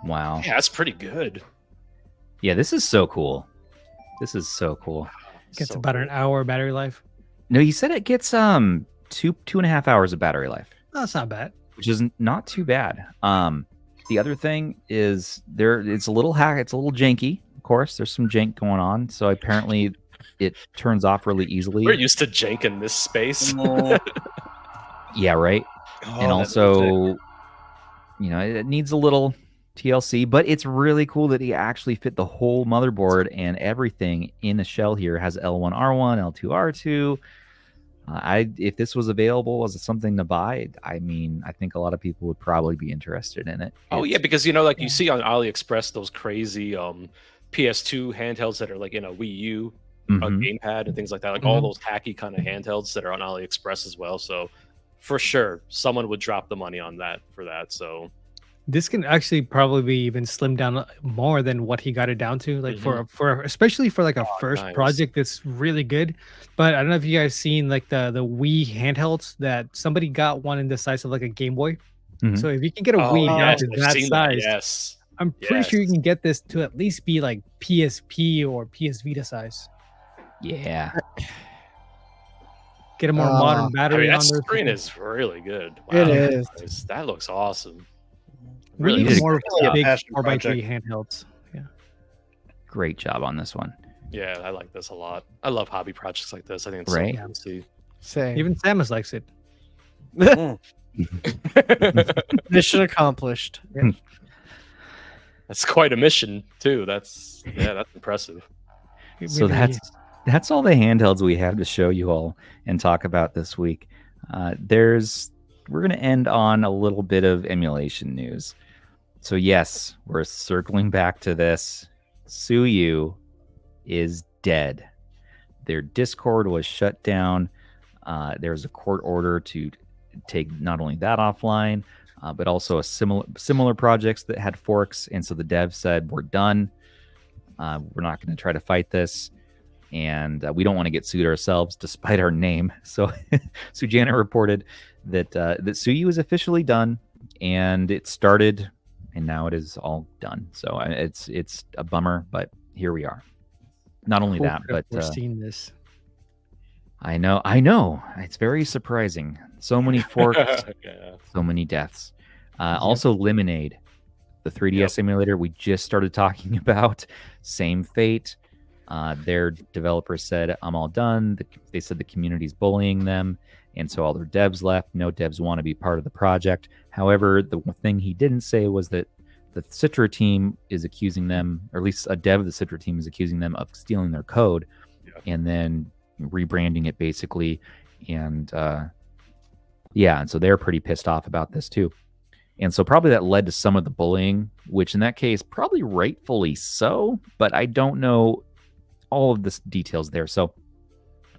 Wow. Yeah, that's pretty good. Yeah, this is so cool. This is so cool. Gets So about an cool. hour battery life. No, he said it gets 2.5 hours of battery life, That's not bad. which is not too bad. The other thing is it's a little janky. Of course, there's some jank going on. So apparently, it turns off really easily. We're used to jank in this space. Yeah, right. And also, it needs a little TLC, but it's really cool that he actually fit the whole motherboard and everything in a shell here. It has L1, R1, L2, R2. If this was available as something to buy, I mean, I think a lot of people would probably be interested in it. Oh yeah, It's- because like you see on AliExpress those crazy PS2 handhelds that are like in a Wii U gamepad and things like that, like all those hacky kind of handhelds that are on AliExpress as well. So for sure, someone would drop the money on that for that. So this can actually probably be even slimmed down more than what he got it down to, like for especially for like a first project that's really good. But I don't know if you guys seen like the Wii handhelds, that somebody got one in the size of like a Game Boy. So if you can get a Wii down to that size, I'm pretty sure you can get this to at least be like PSP or PS Vita size. Yeah. Get a more modern battery that on there. Screen is really good. Wow, it is. That looks awesome. Really need more big passion 4x3 project. handhelds. Yeah. Great job on this one. Yeah, I like this a lot. I love hobby projects like this. I think it's Right. so cool to see. Same. Even Samus likes it. Mission accomplished. Yeah. That's quite a mission too. That's impressive. So that's all the handhelds we have to show you all and talk about this week. We're going to end on a little bit of emulation news. So yes, we're circling back to this. Suyu is dead. Their Discord was shut down. There was a court order to take not only that offline, but also a similar projects that had forks. And so the dev said, we're done. We're not going to try to fight this. And we don't want to get sued ourselves despite our name. So Sujana reported that Suyu is officially done, and it started, and now it is all done. So it's a bummer, but here we are. Not only that, but we're seeing this. I know. It's very surprising. So many forks, so many deaths. Also, Lemonade, the 3DS emulator we just started talking about. Same fate. Their developer said, I'm all done. They said the community's bullying them, and so all their devs left. No devs want to be part of the project. However, the one thing he didn't say was that the Citra team is accusing them, or at least a dev of the Citra team is accusing them of stealing their code and then rebranding it basically. And and so they're pretty pissed off about this too. And so probably that led to some of the bullying, which in that case, probably rightfully so, but I don't know all of the details there. So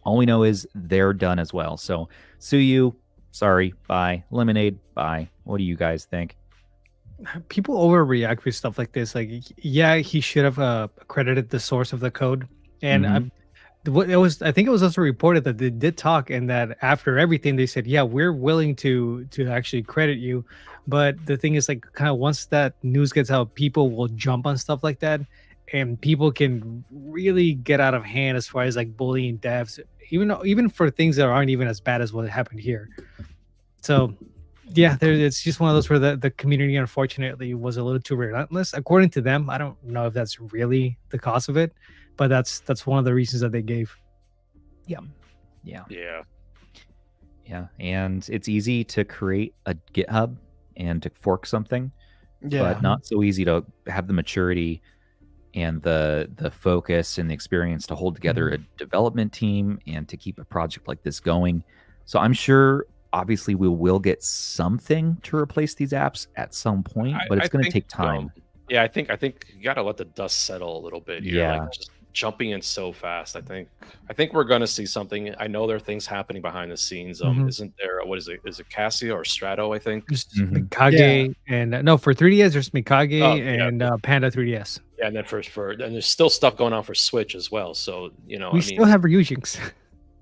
all we know is they're done as well. So Suyu, sorry, bye. Lemonade, bye. What do you guys think? People overreact with stuff like this. Like, yeah, he should have credited the source of the code. And I think it was also reported that they did talk, and that after everything they said, yeah, we're willing to actually credit you. But the thing is, like, kind of once that news gets out, people will jump on stuff like that, and people can really get out of hand as far as like bullying devs, even for things that aren't even as bad as what happened here. So yeah, it's just one of those where the community unfortunately was a little too relentless, according to them. I don't know if that's really the cause of it, but that's one of the reasons that they gave. Yeah. And it's easy to create a GitHub and to fork something, but not so easy to have the maturity and the focus and the experience to hold together a development team and to keep a project like this going. So I'm sure obviously we will get something to replace these apps at some point, but it's going to take time. I think you got to let the dust settle a little bit here. Yeah. Like, just jumping in so fast. I think we're going to see something. I know there are things happening behind the scenes. Isn't there? What is it? Is it Casio or Strato? I think. Mikage and no, for 3DS there's Mikage and Panda 3DS. Yeah, and then and there's still stuff going on for Switch as well. So we still have Ryujinx.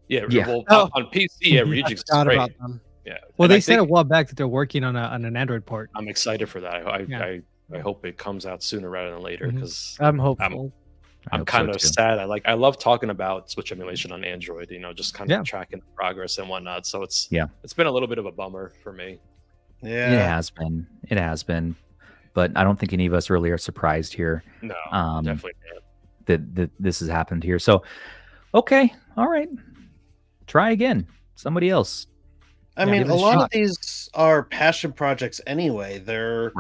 Well, on PC, Ryujinx is great. About them. Yeah. Well, they said a while back that they're working on an Android port. I'm excited for that. I hope it comes out sooner rather than later, because I'm hopeful. I'm kind of sad. I love talking about Switch emulation on Android, just kind of tracking the progress and whatnot. So it's been a little bit of a bummer for me. Yeah, it has been, but I don't think any of us really are surprised here. No, definitely not. That this has happened here. So, okay, all right, try again. Somebody else. I mean, a lot of these are passion projects anyway. They're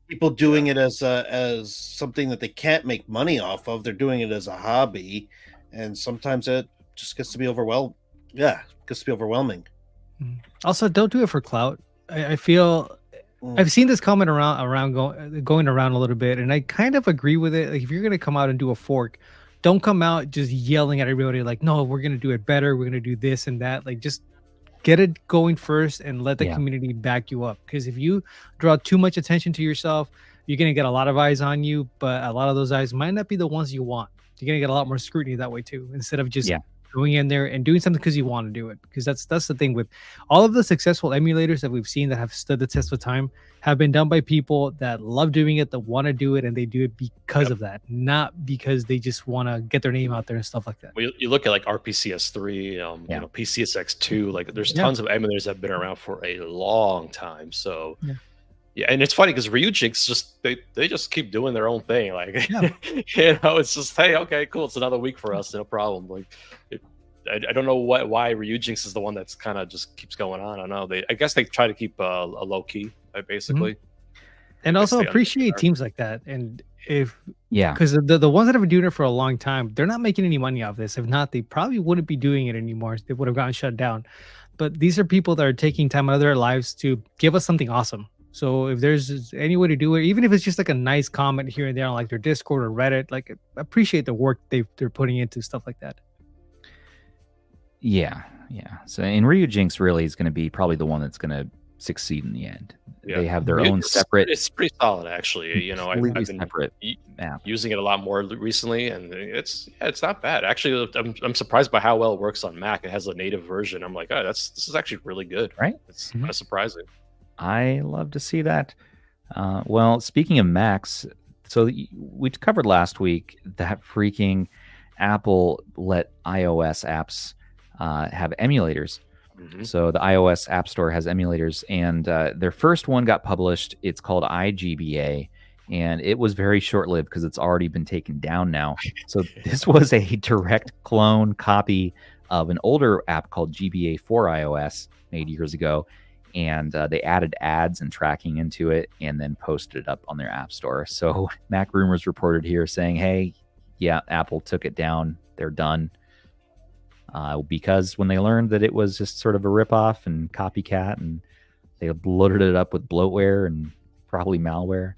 people doing it as something that they can't make money off of. They're doing it as a hobby, and sometimes it just gets to be overwhelming. Yeah, it gets to be overwhelming. Also, don't do it for clout. I feel I've seen this comment going around a little bit, and I kind of agree with it. Like, if you're going to come out and do a fork, don't come out just yelling at everybody like, no, we're gonna do it better, we're gonna do this and that. Like, just get it going first and let the community back you up. Because if you draw too much attention to yourself, you're gonna get a lot of eyes on you, but a lot of those eyes might not be the ones you want. You're gonna get a lot more scrutiny that way too, instead of just going in there and doing something because you want to do it. Because that's the thing with all of the successful emulators that we've seen that have stood the test of time have been done by people that love doing it, that want to do it, and they do it because of that, not because they just want to get their name out there and stuff like that. Well, you look at like RPCS3, you know, PCSX2, like there's tons of emulators that have been around for a long time. So yeah, and it's funny because Ryujinx just they just keep doing their own thing. Like you know, it's just, hey, okay, cool, it's another week for us, no problem. Like I don't know why Ryujinx is the one that's kind of just keeps going on. I don't know. I guess they try to keep a low key, basically. And also appreciate teams like that. And if because the ones that have been doing it for a long time, they're not making any money off this. If not, they probably wouldn't be doing it anymore. They would have gotten shut down. But these are people that are taking time out of their lives to give us something awesome. So if there's any way to do it, even if it's just like a nice comment here and there on like their Discord or Reddit, like appreciate the work they're putting into stuff like that. Yeah. So and Ryujinx really is going to be probably the one that's going to succeed in the end. They have their own separate. It's pretty solid, actually. You know, I've been separate using it a lot more recently, and it's not bad. Actually, I'm surprised by how well it works on Mac. It has a native version. I'm like, oh, this is actually really good. Right? It's kind of surprising. I love to see that. Well, speaking of Macs, so we covered last week that freaking Apple let iOS apps have emulators. So the iOS App Store has emulators, and their first one got published. It's called iGBA, and it was very short-lived because it's already been taken down now. So this was a direct clone copy of an older app called GBA for iOS made years ago, and they added ads and tracking into it and then posted it up on their App Store. So Mac Rumors reported here saying, hey, yeah, Apple took it down. They're done. Because when they learned that it was just sort of a ripoff and copycat, and they loaded it up with bloatware and probably malware,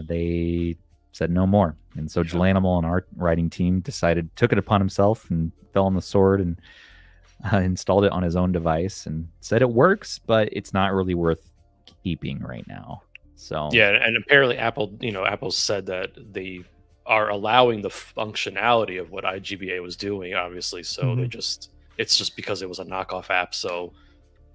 they said no more. And so Jelanimal and our writing team took it upon himself and fell on the sword and installed it on his own device and said it works, but it's not really worth keeping right now. So yeah, and apparently Apple said that they are allowing the functionality of what iGBA was doing, obviously. So it's just because it was a knockoff app. So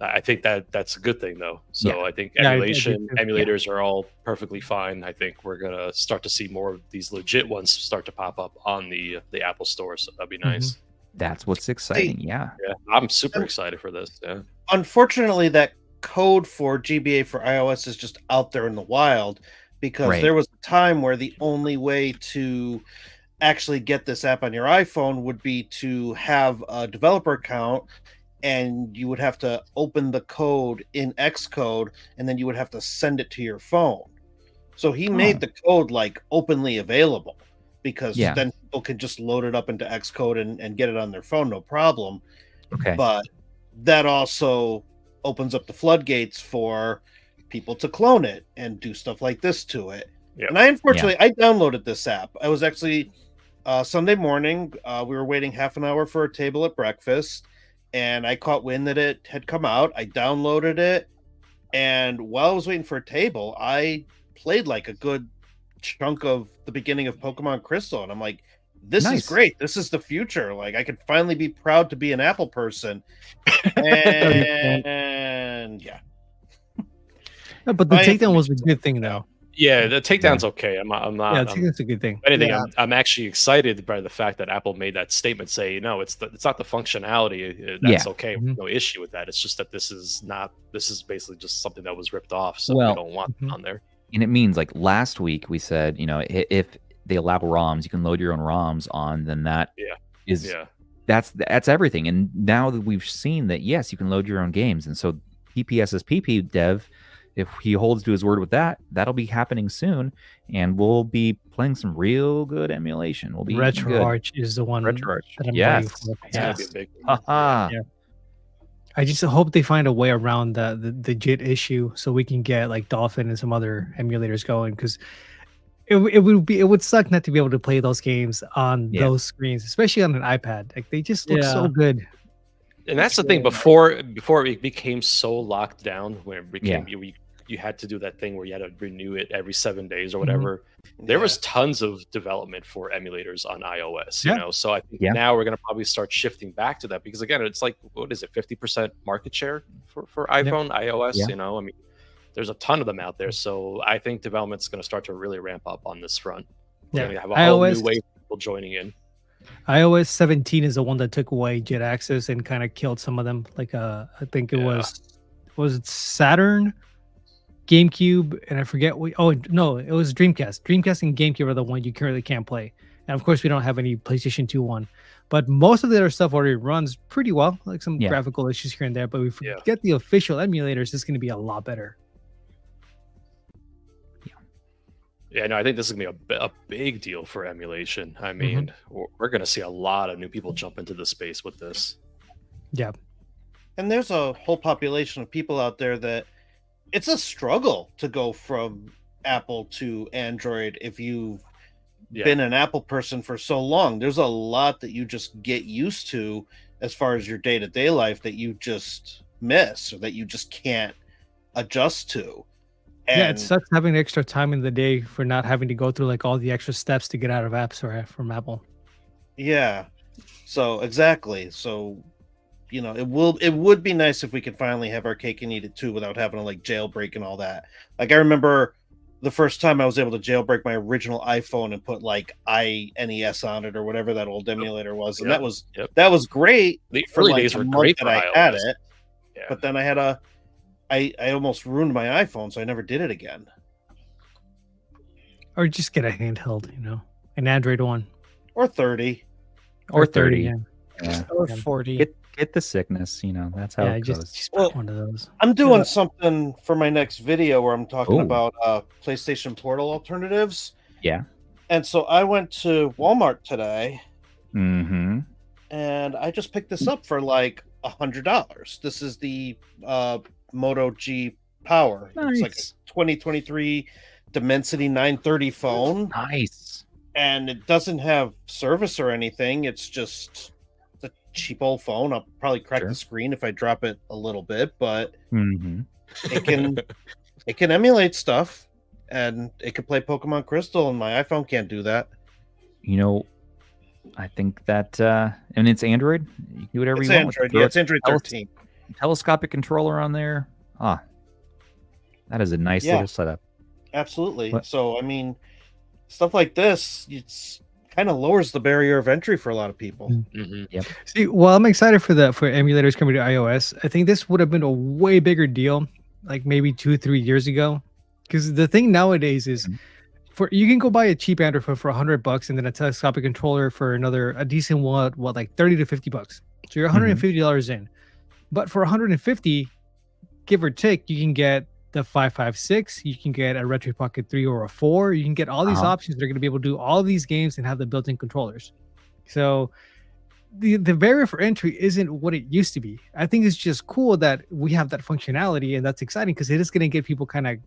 I think that's a good thing, though. So I think emulators are all perfectly fine. I think we're gonna start to see more of these legit ones start to pop up on the Apple Store. So that'd be nice. That's what's exciting. Yeah, I'm super excited for this. Yeah. Unfortunately, that code for GBA for iOS is just out there in the wild, because there was a time where the only way to actually get this app on your iPhone would be to have a developer account, and you would have to open the code in Xcode, and then you would have to send it to your phone. So he made the code like openly available, because then people can just load it up into Xcode and get it on their phone, no problem. Okay. But that also opens up the floodgates for people to clone it and do stuff like this to it. And I downloaded this app. I was actually Sunday morning, we were waiting half an hour for a table at breakfast, and I caught wind that it had come out. I downloaded it, and while I was waiting for a table, I played like a good chunk of the beginning of Pokemon Crystal, and I'm like, this is great. This is the future. Like, I could finally be proud to be an Apple person. And but the takedown was a good thing, though. Yeah, the takedown's okay. I'm not. Yeah, that's a good thing. Anything, I'm actually excited by the fact that Apple made that statement. Say, no, it's not the functionality. That's okay. No issue with that. It's just that this is basically just something that was ripped off. So we don't want on there. And it means, like, last week we said, if they allow ROMs, you can load your own ROMs on. Then that that's everything. And now that we've seen that, yes, you can load your own games, and so PPSSPP dev, if he holds to his word with that, that'll be happening soon, and we'll be playing some real good emulation. We'll be RetroArch is the one that I'm waiting for. It's be a big I just hope they find a way around the JIT issue so we can get like Dolphin and some other emulators going, because it would suck not to be able to play those games on those screens, especially on an iPad. Like they just look so good. And that's the thing. Before it became so locked down, where it became you had to do that thing where you had to renew it every 7 days or whatever. There was tons of development for emulators on iOS, you know. So I think now we're gonna probably start shifting back to that, because again, it's like, what is it, 50% market share for iPhone, iOS? You know, I mean, there's a ton of them out there. So I think development's gonna start to really ramp up on this front. We're gonna have a whole new wave of people joining in. iOS 17 is the one that took away JIT access and kind of killed some of them. Like I think it was it Saturn, GameCube, and I forget what. Oh no, it was Dreamcast. Dreamcast and GameCube are the one you currently can't play. And of course, we don't have any PlayStation 2 one. But most of the other stuff already runs pretty well. Like some graphical issues here and there. But we forget the official emulators. It's going to be a lot better. Yeah, no, I think this is going to be a big deal for emulation. I mean, we're going to see a lot of new people jump into the space with this. Yeah. And there's a whole population of people out there that it's a struggle to go from Apple to Android if you've been an Apple person for so long. There's a lot that you just get used to as far as your day-to-day life that you just miss or that you just can't adjust to. And it sucks having extra time in the day for not having to go through like all the extra steps to get out of apps or from Apple. Yeah. So exactly. So, you know, it would be nice if we could finally have our cake and eat it too without having to like jailbreak and all that. Like I remember the first time I was able to jailbreak my original iPhone and put like iNES on it or whatever that old emulator was, and that was great. The early days were great that I had it, but then I had I almost ruined my iPhone, so I never did it again. Or just get a handheld, you know, an Android one. Or 30. Or 30. Or 40. Get the sickness, you know, that's how it goes. Just one of those. I'm doing something for my next video where I'm talking about PlayStation Portal alternatives. Yeah. And so I went to Walmart today. Mm-hmm. And I just picked this up for like $100. This is the Moto G Power. Nice. It's like a 2023 Dimensity 930 phone. Nice. And it doesn't have service or anything. It's just a cheap old phone. I'll probably crack the screen if I drop it a little bit, but it can emulate stuff, and it can play Pokemon Crystal, and my iPhone can't do that. You know, I think that and it's Android. You can do whatever you want. Android. Yeah, it's Android 13. Telescopic controller on there. That is a nice little setup. Absolutely. So I mean, stuff like this, it's kind of lowers the barrier of entry for a lot of people. Yep. See, well, I'm excited for emulators coming to iOS. I think this would have been a way bigger deal, like maybe 2-3 years ago, because the thing nowadays is, you can go buy a cheap Android phone for $100 and then a telescopic controller for a decent one, like $30 to $50. So you're $150 in. But for $150, give or take, you can get the 556, you can get a Retro Pocket 3 or a 4. You can get all these options that are going to be able to do all these games and have the built-in controllers. So the barrier for entry isn't what it used to be. I think it's just cool that we have that functionality, and that's exciting because it is going to get people kind of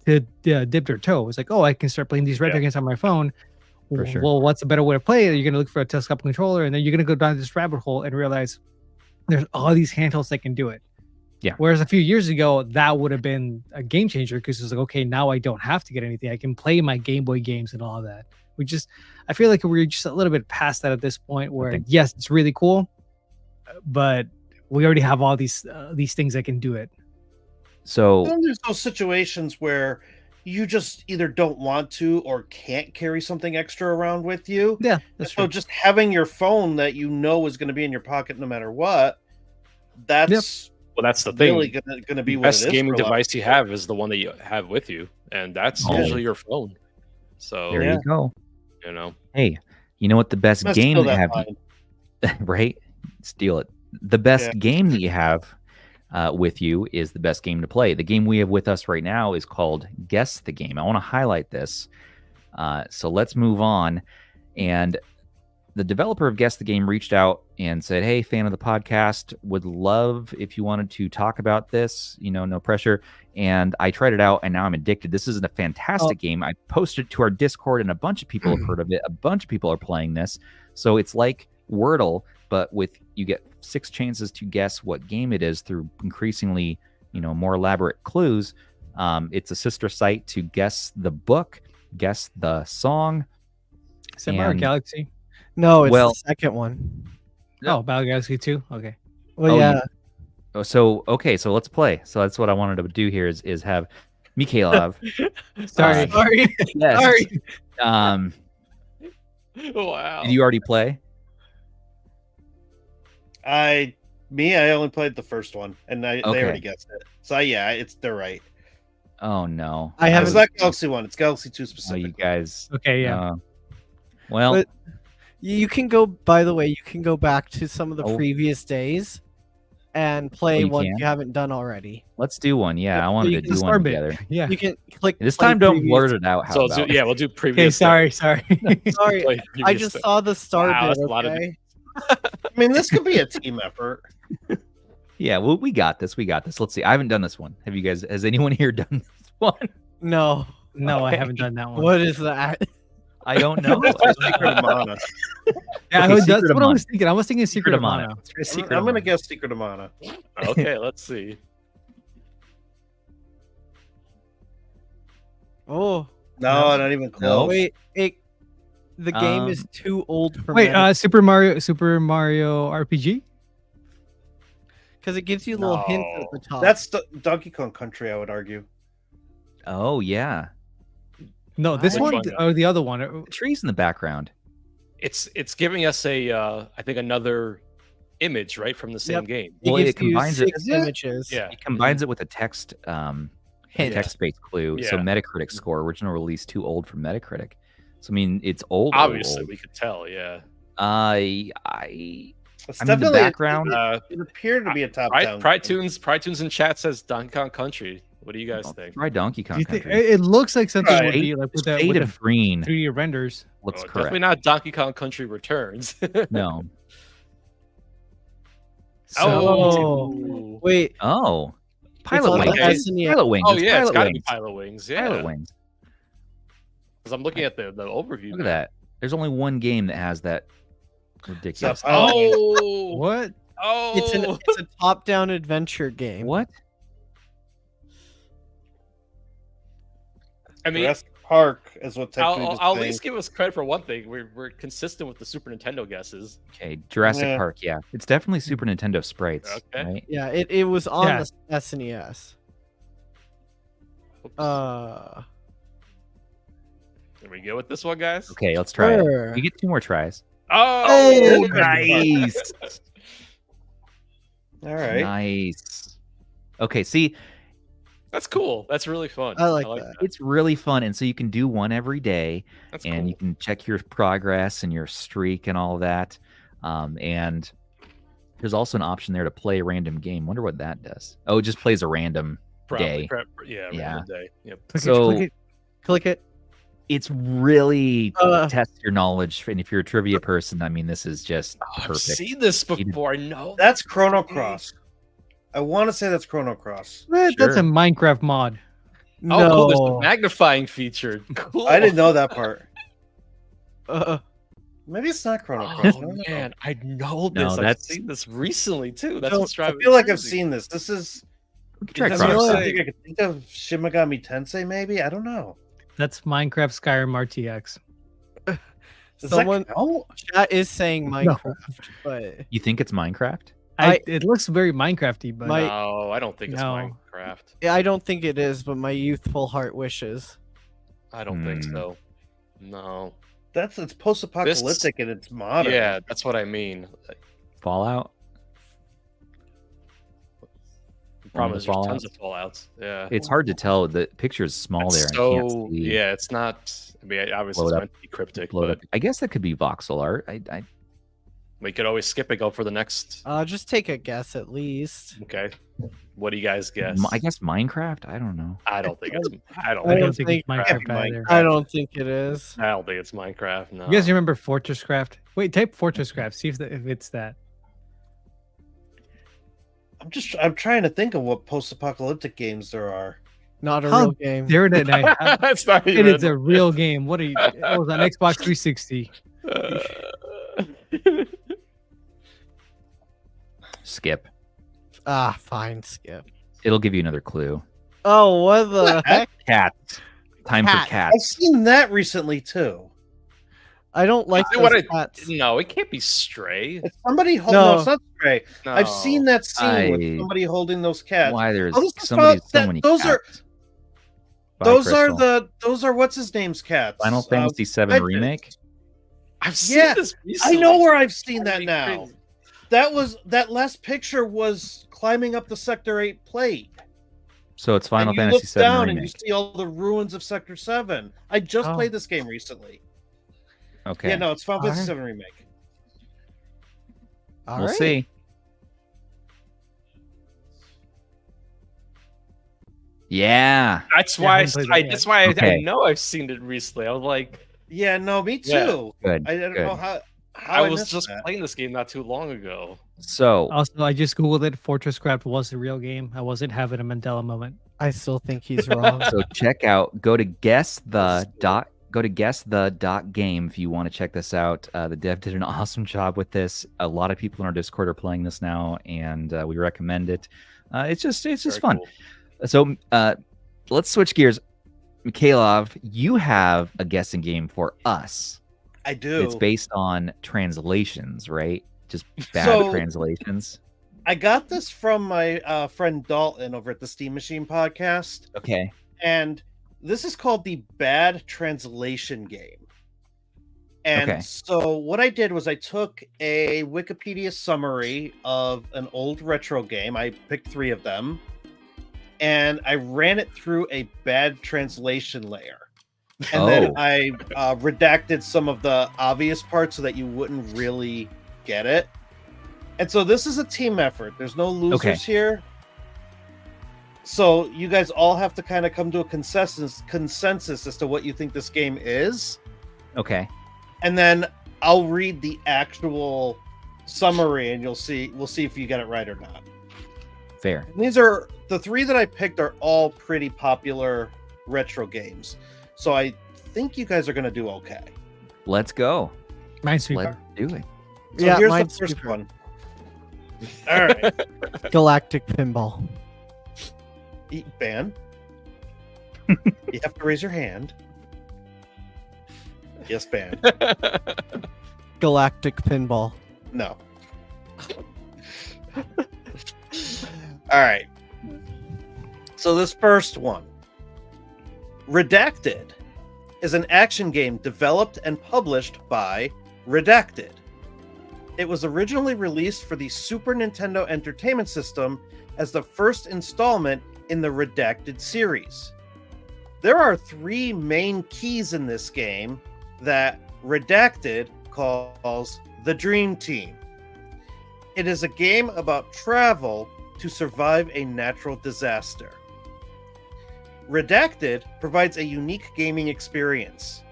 to dip their toe. It's like, I can start playing these retro games on my phone. For sure. Well, what's a better way to play it? You're going to look for a telescopic controller, and then you're going to go down this rabbit hole and realize there's all these handhelds that can do it. Yeah. Whereas a few years ago, that would have been a game changer because it's like, okay, now I don't have to get anything. I can play my Game Boy games and all of that. I feel like we're just a little bit past that at this point where, yes, it's really cool, but we already have all these things that can do it. So there's those situations where you just either don't want to or can't carry something extra around with you. Yeah, that's true. So just having your phone that you know is going to be in your pocket no matter what, that's the thing. Really going to be the best gaming device you have is the one that you have with you, and that's usually your phone. So there you go. You know, hey, you know what the best game that have right? Steal it. The best game that you have with you is the best game to play. The game we have with us right now is called Guess the Game. I want to highlight this. So let's move on. And the developer of Guess the Game reached out and said, "Hey, fan of the podcast, would love if you wanted to talk about this. No pressure." And I tried it out, and now I'm addicted. This is a fantastic game. I posted it to our Discord, and a bunch of people have heard of it. A bunch of people are playing this. So it's like Wordle, but you get 6 chances to guess what game it is through increasingly, more elaborate clues. It's a sister site to Guess the Book, Guess the Song. Is that Mario Galaxy? No, it's the second one. Oh, Battle Galaxy 2? Okay. Well, yeah. So let's play. So that's what I wanted to do here is have Mikhailov. Sorry. Yes. Sorry. Wow. Did you already play? I only played the first one, and they already guessed it. So yeah, they're right. Oh no. It's not Galaxy 1, it's Galaxy 2 specifically. Oh, you guys. Okay, yeah. Well, but you can go. By the way, you can go back to some of the previous days and play one you haven't done already. Let's do one. Yeah, I wanted to do one together. Yeah, you can click. This time, don't blurt it out. We'll do previous. Okay, sorry. Sorry, I just saw the start bit. Okay? I mean, this could be a team effort. Yeah, well, we got this. Let's see. I haven't done this one. Have you guys? Has anyone here done this one? No, I haven't done that one. What is that? I don't know. Secret of Mana. Yeah, that's what I was thinking. I was thinking Secret of Mana. I'm gonna guess Secret of Mana. Okay, let's see. Oh no, not even close. Wait, the game is too old for me. Super Mario RPG. Because it gives you little hints at the top. That's Donkey Kong Country, I would argue. Oh yeah. No, this one or the other one. The trees in the background. It's giving us I think another image right from the same game. Well, it combines images. Yeah, it combines it with a text text-based clue. Yeah. So Metacritic score, original release, too old for Metacritic. So I mean, it's old. Obviously, we could tell. Yeah. It's definitely the background. It appeared to be a top-down. Prytunes in chat says Donkey Kong Country. What do you guys think? Try Donkey Kong Country. It looks like something would be like with the green 3D renders. Looks correct. Definitely not Donkey Kong Country Returns. No. Wait. Oh. Pilot Wings. Pilot Wings. Oh yeah, it's gotta be Pilot Wings. Yeah. Pilot Wings. Because I'm looking at the overview. Look at that. There's only one game that has that ridiculous. Oh. What? Oh. It's a top-down adventure game. What? I mean, Jurassic Park is what technically. I'll at least give us credit for one thing. We're consistent with the Super Nintendo guesses. Okay, Jurassic Park. Yeah, it's definitely Super Nintendo sprites. Okay. Right? Yeah, it was on the SNES. Here we go with this one, guys. Okay, let's try it. You get 2 more tries. Oh, nice. All right. Nice. Okay, see. That's cool. That's really fun. I like that. It's really fun. And so you can do one every day. That's and cool. You can check your progress and your streak and all of that. And there's also an option there to play a random game. Wonder what that does. Oh, it just plays a random day. Random day. Yep. So click it. It's really test your knowledge. And if you're a trivia person, I mean, this is just perfect. I've seen this before. I know. That's Chrono Cross. I want to say that's Chrono Cross. That's a Minecraft mod. Oh, cool. There's a magnifying feature. Cool. I didn't know that part. Maybe it's not Chrono Cross. Oh, man, I know this. I've seen this recently, too. That's what's driving me. I feel like I've seen this. This is... Try the only thing I could think of Shin Megami Tensei, maybe? I don't know. That's Minecraft Skyrim RTX. Someone chat is saying Minecraft, but you think it's Minecraft? It looks very Minecrafty, but no, I don't think it's Minecraft. Yeah, I don't think it is, but my youthful heart wishes. I don't think so. No. It's post-apocalyptic and it's modern. Yeah, that's what I mean. Fallout. The problem is there's tons of Fallouts. Yeah. It's hard to tell. The picture is small there. So I can't see. Yeah, it's not. I mean, obviously it's meant to be cryptic, but I guess that could be voxel art. We could always skip and go for the next. Just take a guess at least. Okay. What do you guys guess? I guess Minecraft. I don't know. I don't think it's. I don't I think don't it's think it's Minecraft either. I don't think it is. I don't think it's Minecraft. No. You guys remember Fortress Craft? Wait, type Fortress Craft. See if it's that. I'm trying to think of what post-apocalyptic games there are. Not a real game. There it is. That's not It is a real game. What are you? It was on Xbox 360. Skip. Fine, skip. It'll give you another clue. Oh, what the heck? Cats. Time Cat. for cats. I've seen that recently too. I don't like those cats. No, it can't be Stray. It's somebody holding. No. No, it's not Stray. No. I've seen that scene with somebody holding those cats. Why there's Oh, this is somebody about so that- many those are- cats. Bye, Crystal. Those are what's his name's cats. Final Fantasy VII Legends. remake. I've seen Yeah, this I recently. know where I've seen that Holy now. crazy. That last picture was climbing up the Sector 8 plate. So it's Final and you Fantasy look VII down and you remake. see all the ruins of Sector 7. I just Oh. played this game recently. Okay. Yeah, no, it's Final Fantasy Alright. 7 remake. All we'll right. see. Yeah. That's Yeah, why. I haven't played that yet. That's why I Okay. know I've seen it recently. I was like, Yeah, no, me too. Yeah. Good. I don't good. know how I was missed just that. playing this game not too long ago. So Also, I just googled it. Fortress Craft was a real game. I wasn't having a Mandela moment. I still think he's wrong. so check out. Go to guessthedot game if you want to check this out. The dev did an awesome job with this. A lot of people in our Discord are playing this now, and we recommend it. It's just Very fun. cool. So let's switch gears. Mikhailov, you have a guessing game for us. I do. It's based on translations, right? Just bad So- translations. I got this from my friend Dalton over at the Steam Machine podcast, Okay. and this is called the Bad Translation Game. And Okay. so what I did was I took a Wikipedia summary of an old retro game. I picked 3 of them, and I ran it through a bad translation layer. And then I redacted some of the obvious parts so that you wouldn't really get it. And so this is a team effort. There's no losers here. So you guys all have to kind of come to a consensus as to what you think this game is. Okay. And then I'll read the actual summary and we'll see if you get it right or not. Fair. And these are the 3 that I picked are all pretty popular retro games. So I think you guys are going to do okay. Let's go. Minesweeper. Let's do it. So Yeah, here's the mine's first super. one. All right. Galactic Pinball. Ban. You have to raise your hand. Yes, Ban. Galactic Pinball. No. All right. So this first one, Redacted, is an action game developed and published by Redacted. It was originally released for the Super Nintendo Entertainment System as the first installment in the Redacted series. There are 3 main keys in this game that Redacted calls the Dream Team. It is a game about travel to survive a natural disaster. Redacted provides a unique gaming experience.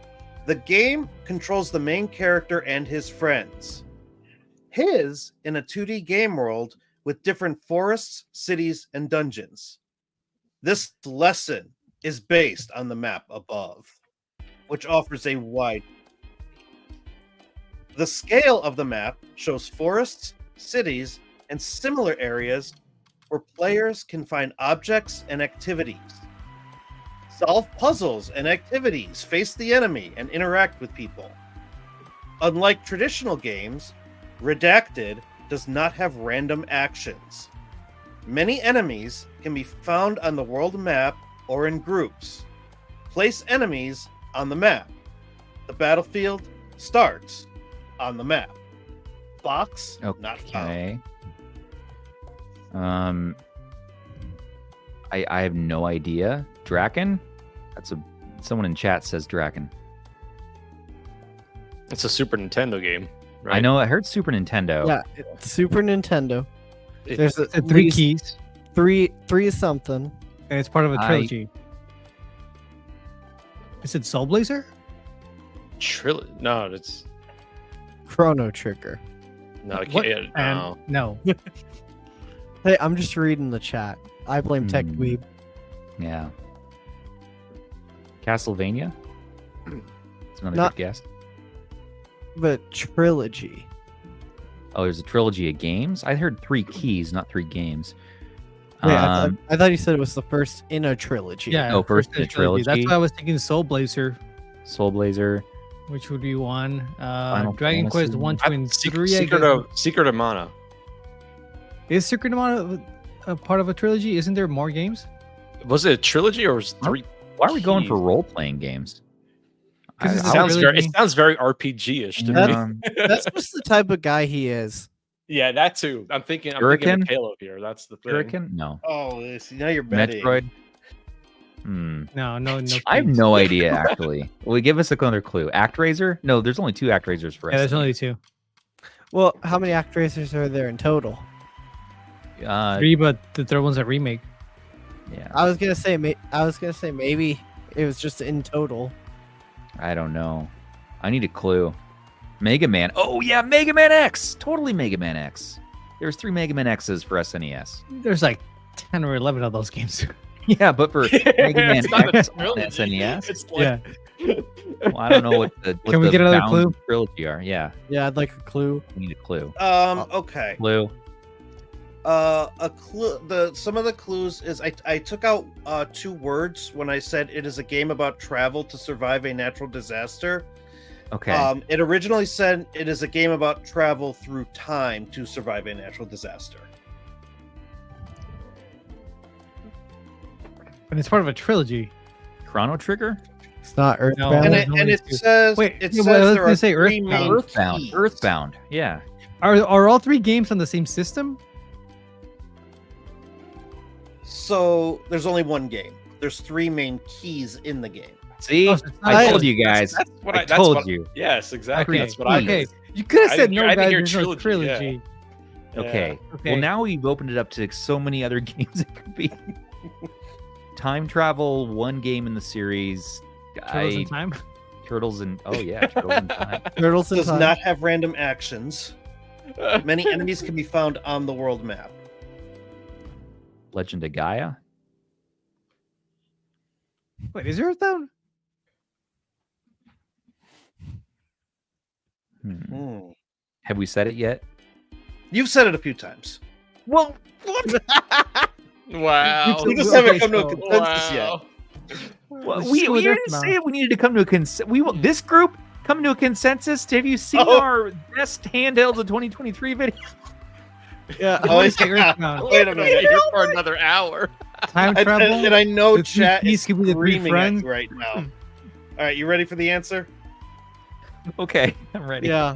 The game controls the main character and his friends. His in a 2D game world with different forests, cities, and dungeons. This lesson is based on the map above, which offers a wide. The scale of the map shows forests, cities, and similar areas where players can find objects and activities, solve puzzles and activities, face the enemy, and interact with people. Unlike traditional games, Redacted does not have random actions. Many enemies can be found on the world map or in groups. Place enemies on the map. The battlefield starts on the map. Box not found. Okay. I have no idea. Draken? Someone in chat says Draken. It's a Super Nintendo game Right? I know. I heard Super Nintendo. Yeah, Super Nintendo. There's three keys. Three something. And it's part of a trilogy. Is it Soul Blazer? No, it's Chrono Trigger. No, no. Hey, I'm just reading the chat. I blame Tech Weeb. Yeah. Castlevania? It's another good guess. But trilogy. Oh, there's a trilogy of games? I heard 3 keys, not 3 games. Wait, I thought you said it was the first in a trilogy. Yeah, first in a trilogy. That's why I was thinking Soul Blazer. Soul Blazer. Which would be 1. Dragon Quest 1, 2, and 3. Secret of Mana. Is Secret of Mana a part of a trilogy? Isn't there more games? Was it a trilogy or was 3? Why are we going for role-playing games? It sounds very RPG-ish to me. That's just the type of guy he is. Yeah, that too. I'm thinking Mikhailov here. That's the thing. Shuriken? No. Oh, now you're betting. Metroid? No. I have no idea, actually. Will you give us another clue? ActRaiser? No, there's only 2 ActRaisers for us. Yeah, there's only 2. Well, how many ActRaisers are there in total? 3, but the third one's a remake. Yeah. I was gonna say maybe it was just in total. I don't know. I need a clue. Mega Man. Oh yeah, Mega Man X. Totally Mega Man X. There's 3 Mega Man X's for SNES. There's like 10 or 11 of those games. Yeah, but for Mega Man X on SNES. It's like... Well, I don't know what the Can we get another clue? Trilogy are. Yeah. Yeah, I'd like a clue. We need a clue. Okay. Clue. A clue. Some of the clues is I took out 2 words when I said it is a game about travel to survive a natural disaster. Okay. It originally said it is a game about travel through time to survive a natural disaster. And it's part of a trilogy. Chrono Trigger? It's not Earthbound. And it says there are 3 main Earthbound. keys. Earthbound. Yeah. Are all 3 games on the same system? So there's only 1 game. There's 3 main keys in the game. See, I told you guys. That's what I told you. Yes, exactly. Okay. That's what I did. You could have said no, I think guys. your There's no trilogy. Yeah. Okay. Well, now we've opened it up to so many other games it could be. Time travel, 1 game in the series. Turtles in Time. Turtles in Turtles in Time. Turtles in Does Time not have random actions. Many enemies can be found on the world map. Legend of Gaia. Wait, is there Earthbound? Have we said it yet? You've said it a few times. Well, what? Wow. We just haven't come to a consensus yet. Well, we didn't say it. We needed to come to a consensus. This group come to a consensus. Have you seen our best handhelds of 2023 video? Yeah. Wait a minute. You're for another hour. Time travel. And I know chat is could be the 3 screaming at you right now. All right, you ready for the answer? Okay, I'm ready. Yeah.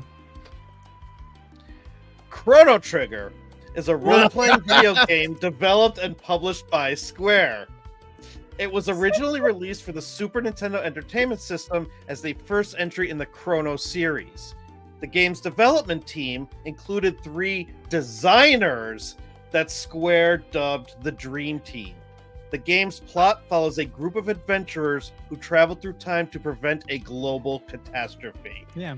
Chrono Trigger is a role-playing video game developed and published by Square. It was originally released for the Super Nintendo Entertainment System as the first entry in the Chrono series. The game's development team included 3 designers that Square dubbed the Dream Team. The game's plot follows a group of adventurers who travel through time to prevent a global catastrophe. Yeah.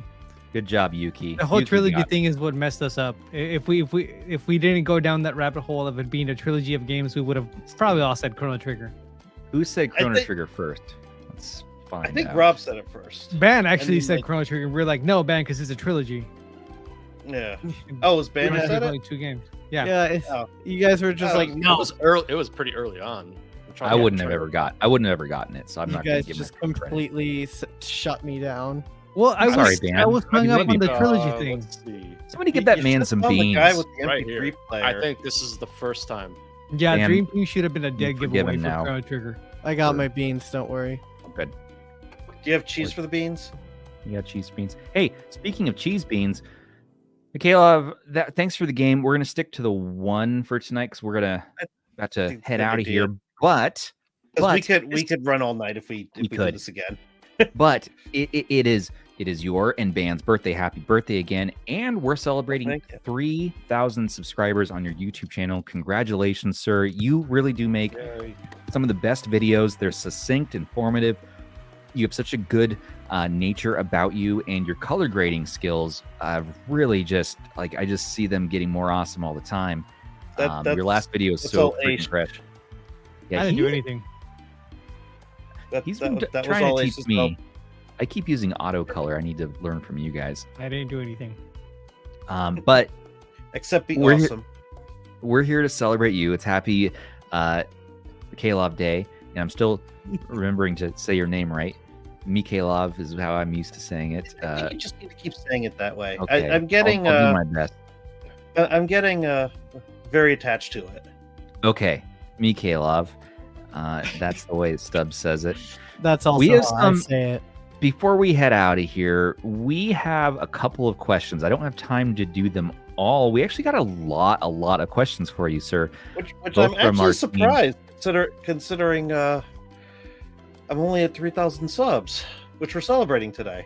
Good job, Yuki. The whole Yuki trilogy thing is what messed us up. If we didn't go down that rabbit hole of it being a trilogy of games, we would have probably all said Chrono Trigger. Who said Chrono Trigger first? Let's find out. I think Rob said it first. Ban actually said Chrono Trigger. We're like, no, Ban, because it's a trilogy. Yeah. Oh, was Ban who said it? Only 2 games. Yeah. Yeah. You guys were just like, no. It was early. It was pretty early on. I wouldn't have ever gotten it, so I'm not going to give just completely shut me down. Well, I was hung up on the trilogy thing. Let's see. Somebody give that man some beans. The guy with the Right MP3 here. player. I think this is the first time. Yeah, Damn, Dream Team should have been a dead giveaway for now. Chrono Trigger. I got my beans, don't worry. Good. Do you have cheese for the beans? Yeah, cheese beans. Hey, speaking of cheese beans, Mikhailov, thanks for the game. We're gonna stick to the 1 for tonight because we're about to head out of here. But we could run all night if we do this again. But it is It is your and Ban's birthday. Happy birthday again. And we're celebrating 3,000 subscribers on your YouTube channel. Congratulations, sir. You really do make some of the best videos. They're succinct, informative. You have such a good nature about you, and your color grading skills really just, like, I just see them getting more awesome all the time. Your last video is so freaking fresh. Yeah, I didn't do anything. That was trying to teach me. I keep using auto color. I need to learn from you guys. I didn't do anything. But except be awesome. We're here to celebrate you. It's happy Mikhailov Day, and I'm still remembering to say your name right. Mikhailov is how I'm used to saying it. I think you just need to keep saying it that way. Okay. I'm getting. I'll do my best. I'm getting very attached to it. Okay, Mikhailov. That's the way Stubbs says it. That's also how I say it. Before we head out of here, we have a couple of questions. I don't have time to do them all. We actually got a lot of questions for you, sir. Which I'm actually surprised, considering I'm only at 3,000 subs, which we're celebrating today.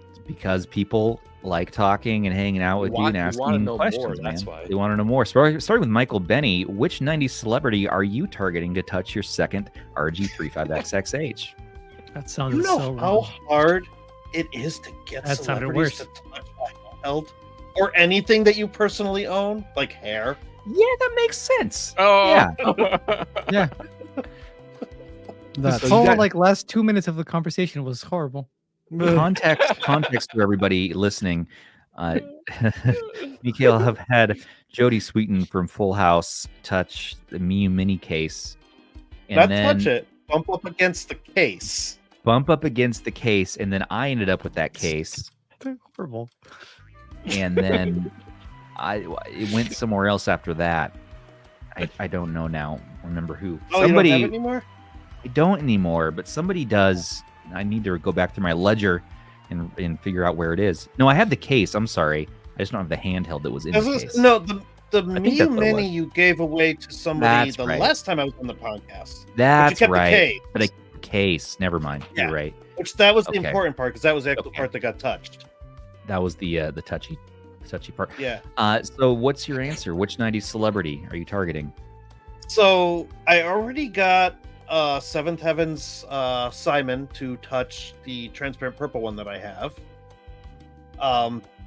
It's because people like talking and hanging out with you and asking questions, man. That's why. They want to know more. Starting with Michael Benny, which 90s celebrity are you targeting to touch your second RG28XX? That sounds so how hard it is to get celebrities to touch a handheld or anything that you personally own, like hair. Yeah, that makes sense. Oh, yeah, yeah. That's like last 2 minutes of the conversation was horrible. Context for everybody listening. Mikhail have had Jodie Sweetin from Full House touch the Miu Mini case, and then touch it. Bump up against the case. And then I ended up with that case. Horrible. And then it went somewhere else after that. I don't know now. Remember who? Oh, somebody, you don't have it anymore? I don't anymore, but somebody does. I need to go back to my ledger and figure out where it is. No, I have the case. I'm sorry. I just don't have the handheld that was in the case. No, the Miu Mini you gave away to somebody last time I was on the podcast. That's right. But a case. Never mind. Yeah. You're right. Which that was the important part, because that was the actual part that got touched. That was the touchy part. Yeah. So what's your answer? Which 90s celebrity are you targeting? So I already got Seventh Heaven's Simon to touch the transparent purple one that I have.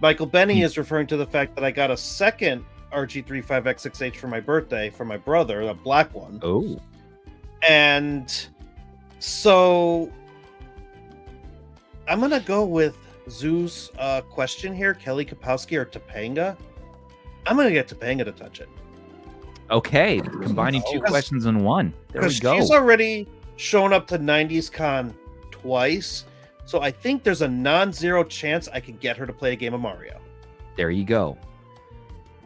Michael Benny is referring to the fact that I got a second RG35XXH for my birthday from my brother, the black one. Oh. And so I'm gonna go with Zoo's question here, Kelly Kapowski or Topanga. I'm gonna get Topanga to touch it. Okay, combining two questions in one. There we go. She's already shown up to 90s Con twice, so I think there's a non-zero chance I can get her to play a game of Mario. There you go.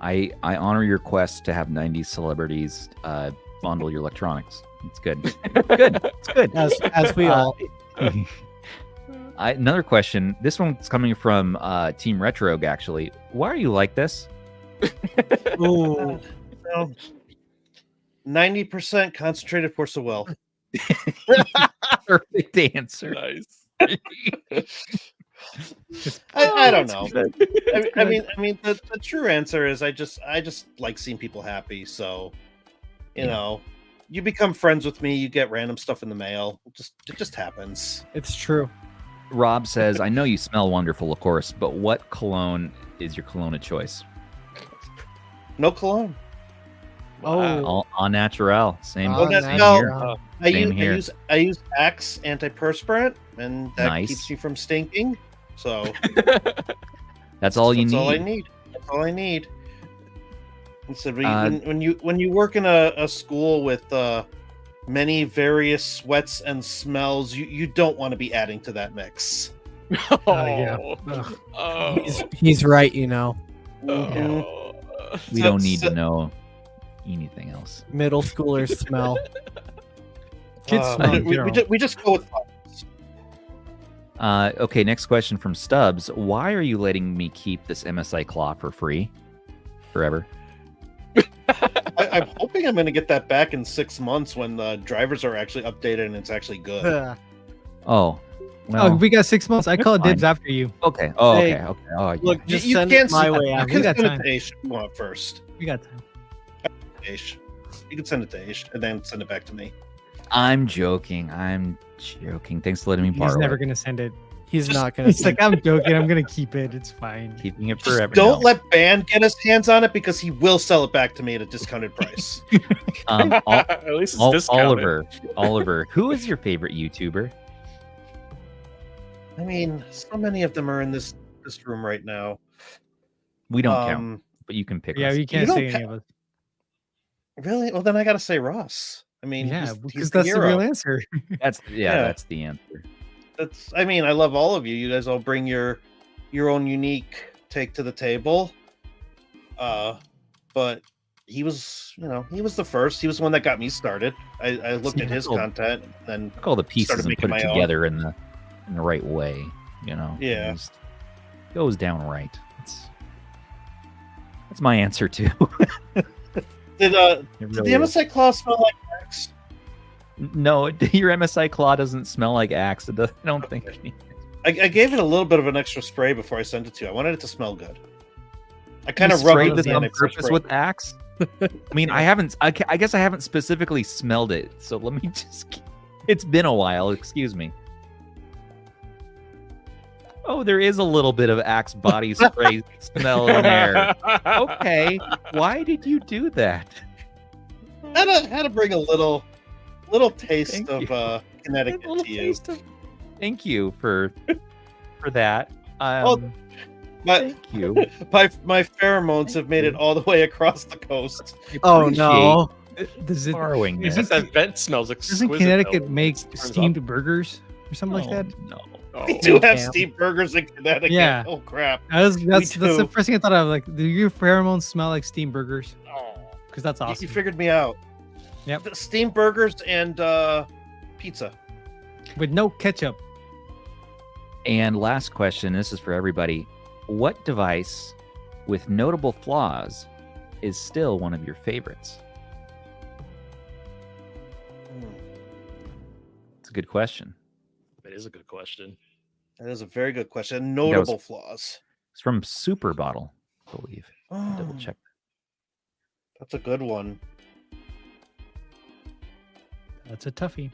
I honor your quest to have 90s celebrities bundle your electronics. It's good. It's good. As we all. Another question. This one's coming from TeamRetrogue, actually. Why are you like this? Ooh. 90% concentrated force of will. Perfect answer. Nice. I don't know. I mean, the true answer is I just like seeing people happy. So, you know, you become friends with me. You get random stuff in the mail. It just happens. It's true. Rob says, "I know you smell wonderful, of course, but what cologne is your cologne of choice?" No cologne. All natural. Same. I use Axe antiperspirant, and that keeps me from stinking. So that's all you need. That's all I need. And so when you work in a school with many various sweats and smells, you don't want to be adding to that mix. He's right, you know. We don't need to know anything else. Middle schoolers smell. Kids smell. We just go with okay, next question from Stubbs. Why are you letting me keep this MSI claw for free forever? I'm hoping I'm going to get that back in 6 months when the drivers are actually updated and it's actually good. Oh, Well, we got 6 months. I call it dibs after you. Okay. Oh, Hey, okay. Okay. Oh, yeah. Look, just You send can't it my send way. You After. can got send time. it to Aish if you want first. We got time. Aish. You can send it to Aish and then send it back to me. I'm joking. Thanks for letting me borrow He's never it. gonna send it. He's not gonna. He's like, I'm joking. I'm gonna keep it. It's fine. Keeping it Just forever. don't No. let Ban get his hands on it because he will sell it back to me at a discounted price. At least it's discounted. Oliver, who is your favorite YouTuber? I mean, so many of them are in this room right now. We don't count, but you can pick Yeah, us. you can't You say don't any of us. Really? Well, then I got to say Ross. I mean, Yeah, he's because the that's the real hero. answer. That's Yeah. that's the answer. I mean, I love all of you. You guys all bring your own unique take to the table. But he was the first. He was the one that got me started. I looked at his content, then Took all the pieces started and making put it my own. together in the right way. It Yeah. just goes down right. That's my answer too. Did It the really is. MSI claw smell like Axe? No, your MSI claw doesn't smell like Axe. I don't think. I gave it a little bit of an extra spray before I sent it to you. I wanted it to smell good. I kind of You rubbed sprayed it this in on the purpose spray. with Axe. I mean, I haven't. I guess I haven't specifically smelled it. So let me just. It's been a while. Excuse me. Oh, there is a little bit of Axe body spray smell in there. Okay, why did you do that? Had to bring a little taste Thank of you. Connecticut A little to you. taste of- Thank you for that. My Thank you. my pheromones have made it all the way across the coast. Oh no! Does it? Borrowing Is this. That vent smells exquisite. Doesn't Connecticut though. make Turns steamed up. burgers or something like that? No. Oh. We do have damn. steamed burgers in Connecticut. Yeah. Oh crap. That's the do. first thing I thought of. Like, do your pheromones smell like steamed burgers? Oh. Because that's You awesome. figured me out. Yep. The steamed burgers and pizza. With no ketchup. And last question, this is for everybody. What device with notable flaws is still one of your favorites? It's a good question. That is a good question. That is a very good question. Notable flaws. It's from Super Bottle, I believe. Double check. That's a good one. That's a toughie.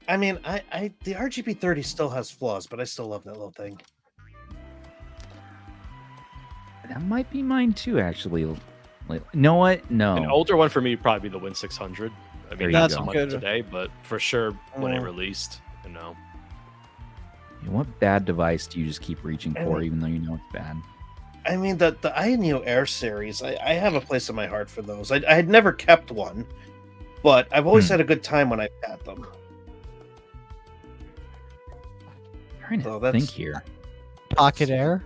I mean, I the RGB30 still has flaws, but I still love that little thing. That might be mine too, actually. You know what? No. An older one for me would probably be the Win 600. I There mean, you not go. so much Good. today, but for sure when it Mm. released, What bad device do you just keep reaching for, I- even though you know it's bad? I mean, the Ioneo Air series, I have a place in my heart for those. I had never kept one, but I've always had a good time when I've had them. Trying to So that's- think here. Pocket Air.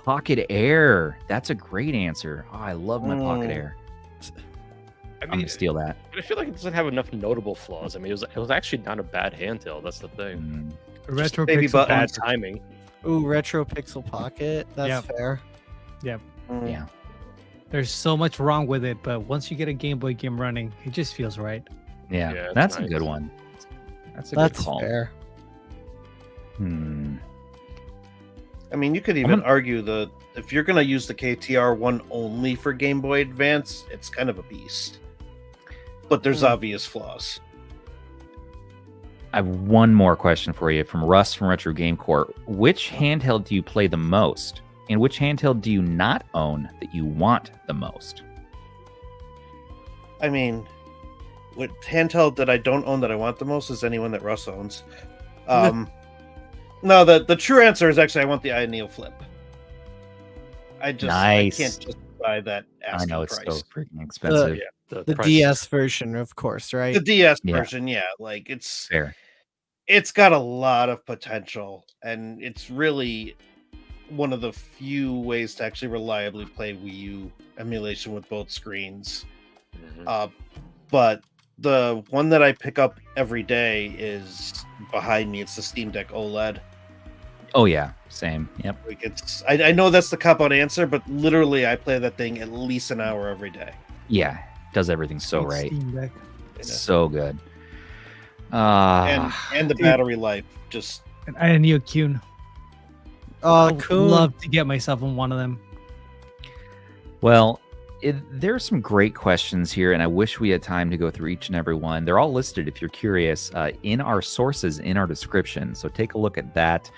Pocket Air. That's a great answer. Oh, I love my Pocket Air. I I'm mean, gonna steal that. I feel like it doesn't have enough notable flaws. I mean, it was actually not a bad handheld. That's the thing. Mm. Retro baby pixel button. Bad pocket. timing. Ooh, Retro Pixel Pocket. That's Yep. fair. Mm. Yeah. There's so much wrong with it, but once you get a Game Boy game running, it just feels right. Yeah, Yeah, it's that's a nice. good one. That's a That's good call. fair. I mean, you could even argue that if you're going to use the KTR one only for Game Boy Advance, it's kind of a beast. But there's obvious flaws. I have one more question for you from Russ from Retro Game Corps. Which handheld do you play the most? And which handheld do you not own that you want the most? I mean, what handheld that I don't own that I want the most is anyone that Russ owns. No, the true answer is actually I want the Ioneo Flip. I Nice. can't justify that I asking know it's price. so freaking expensive. The price- DS version, of course, right? The DS Yeah. version, yeah, like Fair. it's got a lot of potential, and it's really one of the few ways to actually reliably play Wii U emulation with both screens. Mhm. But the one that I pick up every day is behind me. It's the Steam Deck OLED. Oh yeah, same. Yep. Like I know that's the cop-out answer, but literally I play that thing at least an hour every day. Yeah, does everything so right. Steam Deck. So good. And the battery life. Just I need a Kuhn. Oh, I'd love to get myself on one of them. Well, there's some great questions here, and I wish we had time to go through each and every one. They're all listed, if you're curious, in our sources in our description. So take a look at that.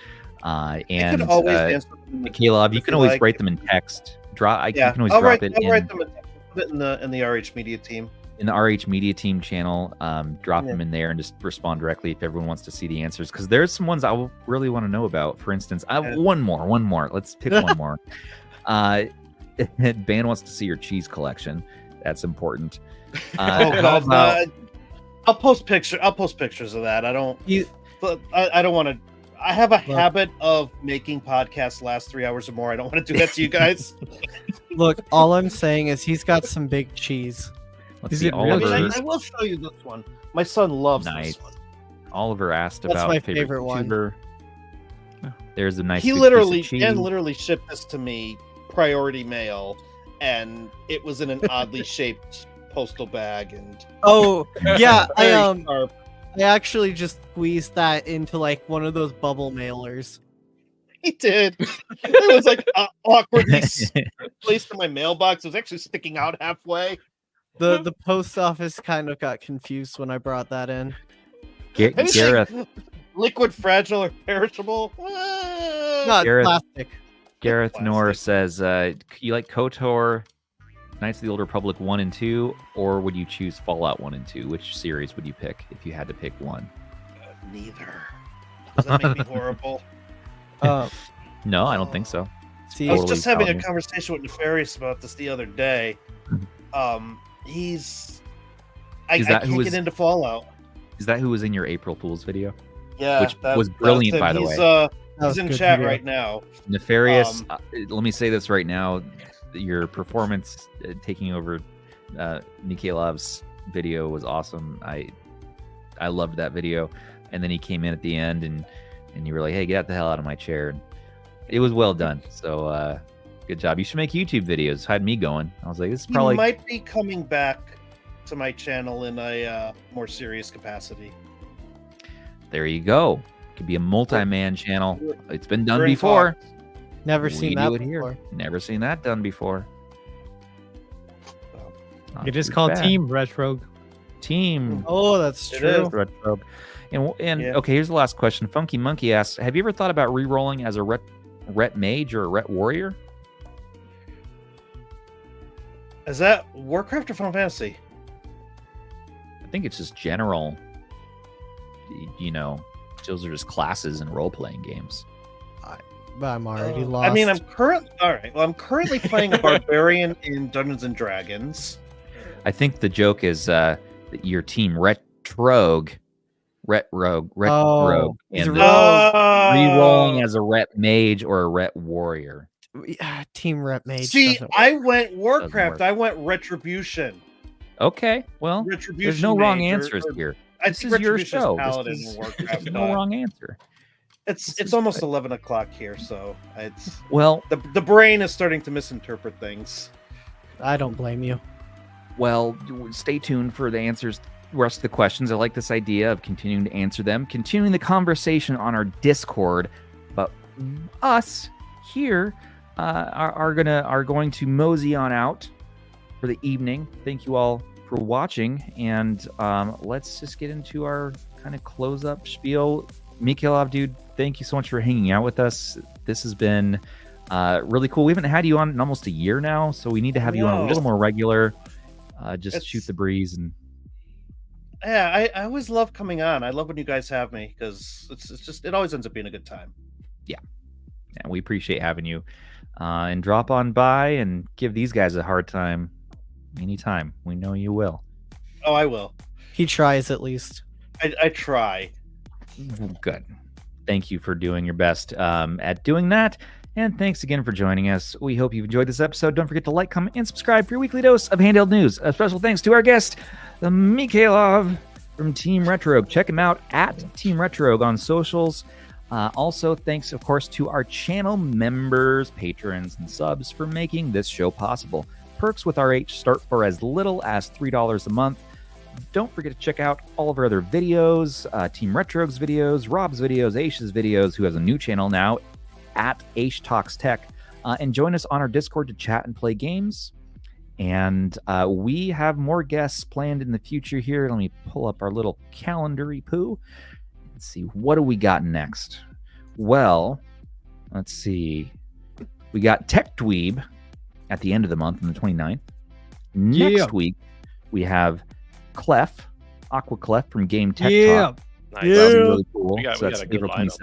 And Mikhailov, you can always write them in text. You can always drop it. I'll write them in the RH Media team. In the RH Media team channel, drop them in there and just respond directly if everyone wants to see the answers. Because there's some ones I really want to know about. For instance, one more. Let's pick one more. Ban wants to see your cheese collection. That's important. I'll post pictures of that. I don't want to. I have a habit of making podcasts last 3 hours or more. I don't want to do that to you guys. Look, all I'm saying is he's got some big cheese. Let's see, I will show you this one. My son loves this one. Oliver asked That's about my favorite YouTuber. There's a nice. Dan literally shipped this to me priority mail, and it was in an oddly shaped postal bag. And yeah, I actually just squeezed that into like one of those bubble mailers. He did. It was like awkwardly placed in my mailbox. It was actually sticking out halfway. The post office kind of got confused when I brought that in. Gareth, liquid, fragile, or perishable? Not plastic. Gareth Noor says, you like KOTOR, Knights of the Old Republic 1 and 2, or would you choose Fallout 1 and 2? Which series would you pick if you had to pick one? Neither. Does that make me horrible? No, I don't think so. I was just having a conversation with Nefarious about this the other day. I can't get into Fallout. Is that who was in your April Fools video? Yeah, which was brilliant, by the way. He's in chat right now. Nefarious, let me say this right now. Your performance taking over Mikhailov's video was awesome. I loved that video. And then he came in at the end and you were like, hey, get the hell out of my chair. And it was well done. So good job. You should make YouTube videos. Had me going. I was like, this is probably... He might be coming back to my channel in a more serious capacity. There you go. Could be a multi-man channel. It's been done before. Never seen that before. Never seen that done before. It is called TeamRetrogue. Team. Oh, that's true. Retrogue. And okay, here's the last question. Funky Monkey asks, have you ever thought about re-rolling as a Ret Mage or a Ret Warrior? Is that Warcraft or Final Fantasy? I think it's just general, those are just classes in role-playing games. I'm already lost. I mean, I'm currently playing a barbarian in Dungeons and Dragons. I think the joke is that your team Retrogue, and re-rolling as a Ret Mage or a Ret Warrior. Team Ret Mage. See, I went Warcraft. I went Retribution. Okay, well, there's no wrong answers here. This is your show. There's no wrong answer. It's almost 11 o'clock here, so it's the brain is starting to misinterpret things. I don't blame you. Well, stay tuned for the answers, rest of the questions. I like this idea of continuing to answer them, continuing the conversation on our Discord. But us here are going to mosey on out for the evening. Thank you all for watching, and let's just get into our kind of close up spiel. Mikhailov, dude, thank you so much for hanging out with us. This has been really cool. We haven't had you on in almost a year now, so we need to have you on a little more regular. Shoot the breeze. And yeah, I always love coming on. I love when you guys have me because it always ends up being a good time. Yeah, we appreciate having you. And drop on by and give these guys a hard time anytime. We know you will. Oh, I will. He tries at least. I try. Good. Thank you for doing your best at doing that. And thanks again for joining us. We hope you've enjoyed this episode. Don't forget to like, comment, and subscribe for your weekly dose of handheld news. A special thanks to our guest, Mikhailov from TeamRetrogue. Check him out at TeamRetrogue on socials. Also, thanks, of course, to our channel members, patrons, and subs for making this show possible. Perks with RH start for as little as $3 a month. Don't forget to check out all of our other videos, TeamRetrogue's videos, Rob's videos, Aish's videos, who has a new channel now, at Aish Talks Tech. And join us on our Discord to chat and play games. And we have more guests planned in the future here. Let me pull up our little calendar-y poo. Let's see, what do we got next? Well, let's see. We got Tech Dweeb at the end of the month on the 29th. Next week, we have Clef, Aqua Clef from Game Tech Talk. Nice. That'll be really cool. We got that's a good April lineup.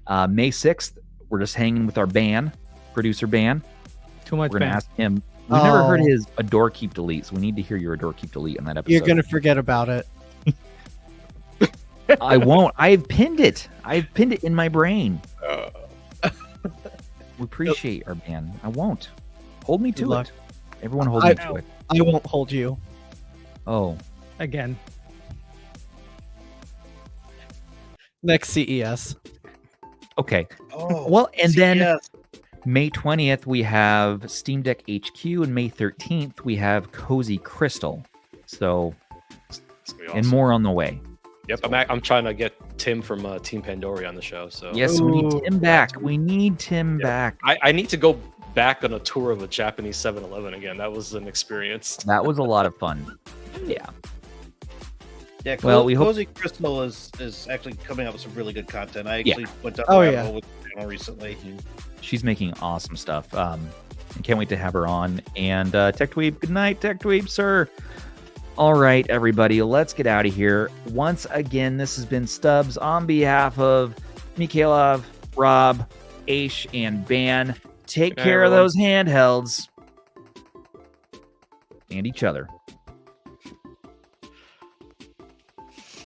22nd. May 6th, we're just hanging with our Ban, producer Ban. Too much We're going to Ban. ask him. We've never heard his Adore Keep Delete, so we need to hear your Adore Keep Delete on that episode. You're going to forget about it. I won't. I've pinned it. I've pinned it in my brain. We appreciate our Ban. I won't. Hold me Good to luck. it. Everyone hold me to it. I won't hold you. Oh. Again. Next CES. Okay. Oh, Well, and then yes. May 20th, we have Steam Deck HQ, and May 13th, we have Cozy Crystal. So, It's gonna be awesome. and more on the way. Yep, I'm trying to get Tim from Team Pandora on the show. So Yes, we need Tim back. We need Tim back. I need to go back on a tour of a Japanese 7-Eleven again. That was an experience. That was a lot of fun. Yeah. Yeah, Well, we hope- Cozy Crystal is actually coming up with some really good content. I Yeah. actually went down Oh, the rabbit yeah. hole with the channel recently. She's making awesome stuff. I can't wait to have her on. And Tech Dweeb, good night, Tech Dweeb, sir. All right, everybody, let's get out of here. Once again, this has been Stubbs on behalf of Mikhailov, Rob, Aish, and Ban. Take Good night, care of everyone. those handhelds and each other.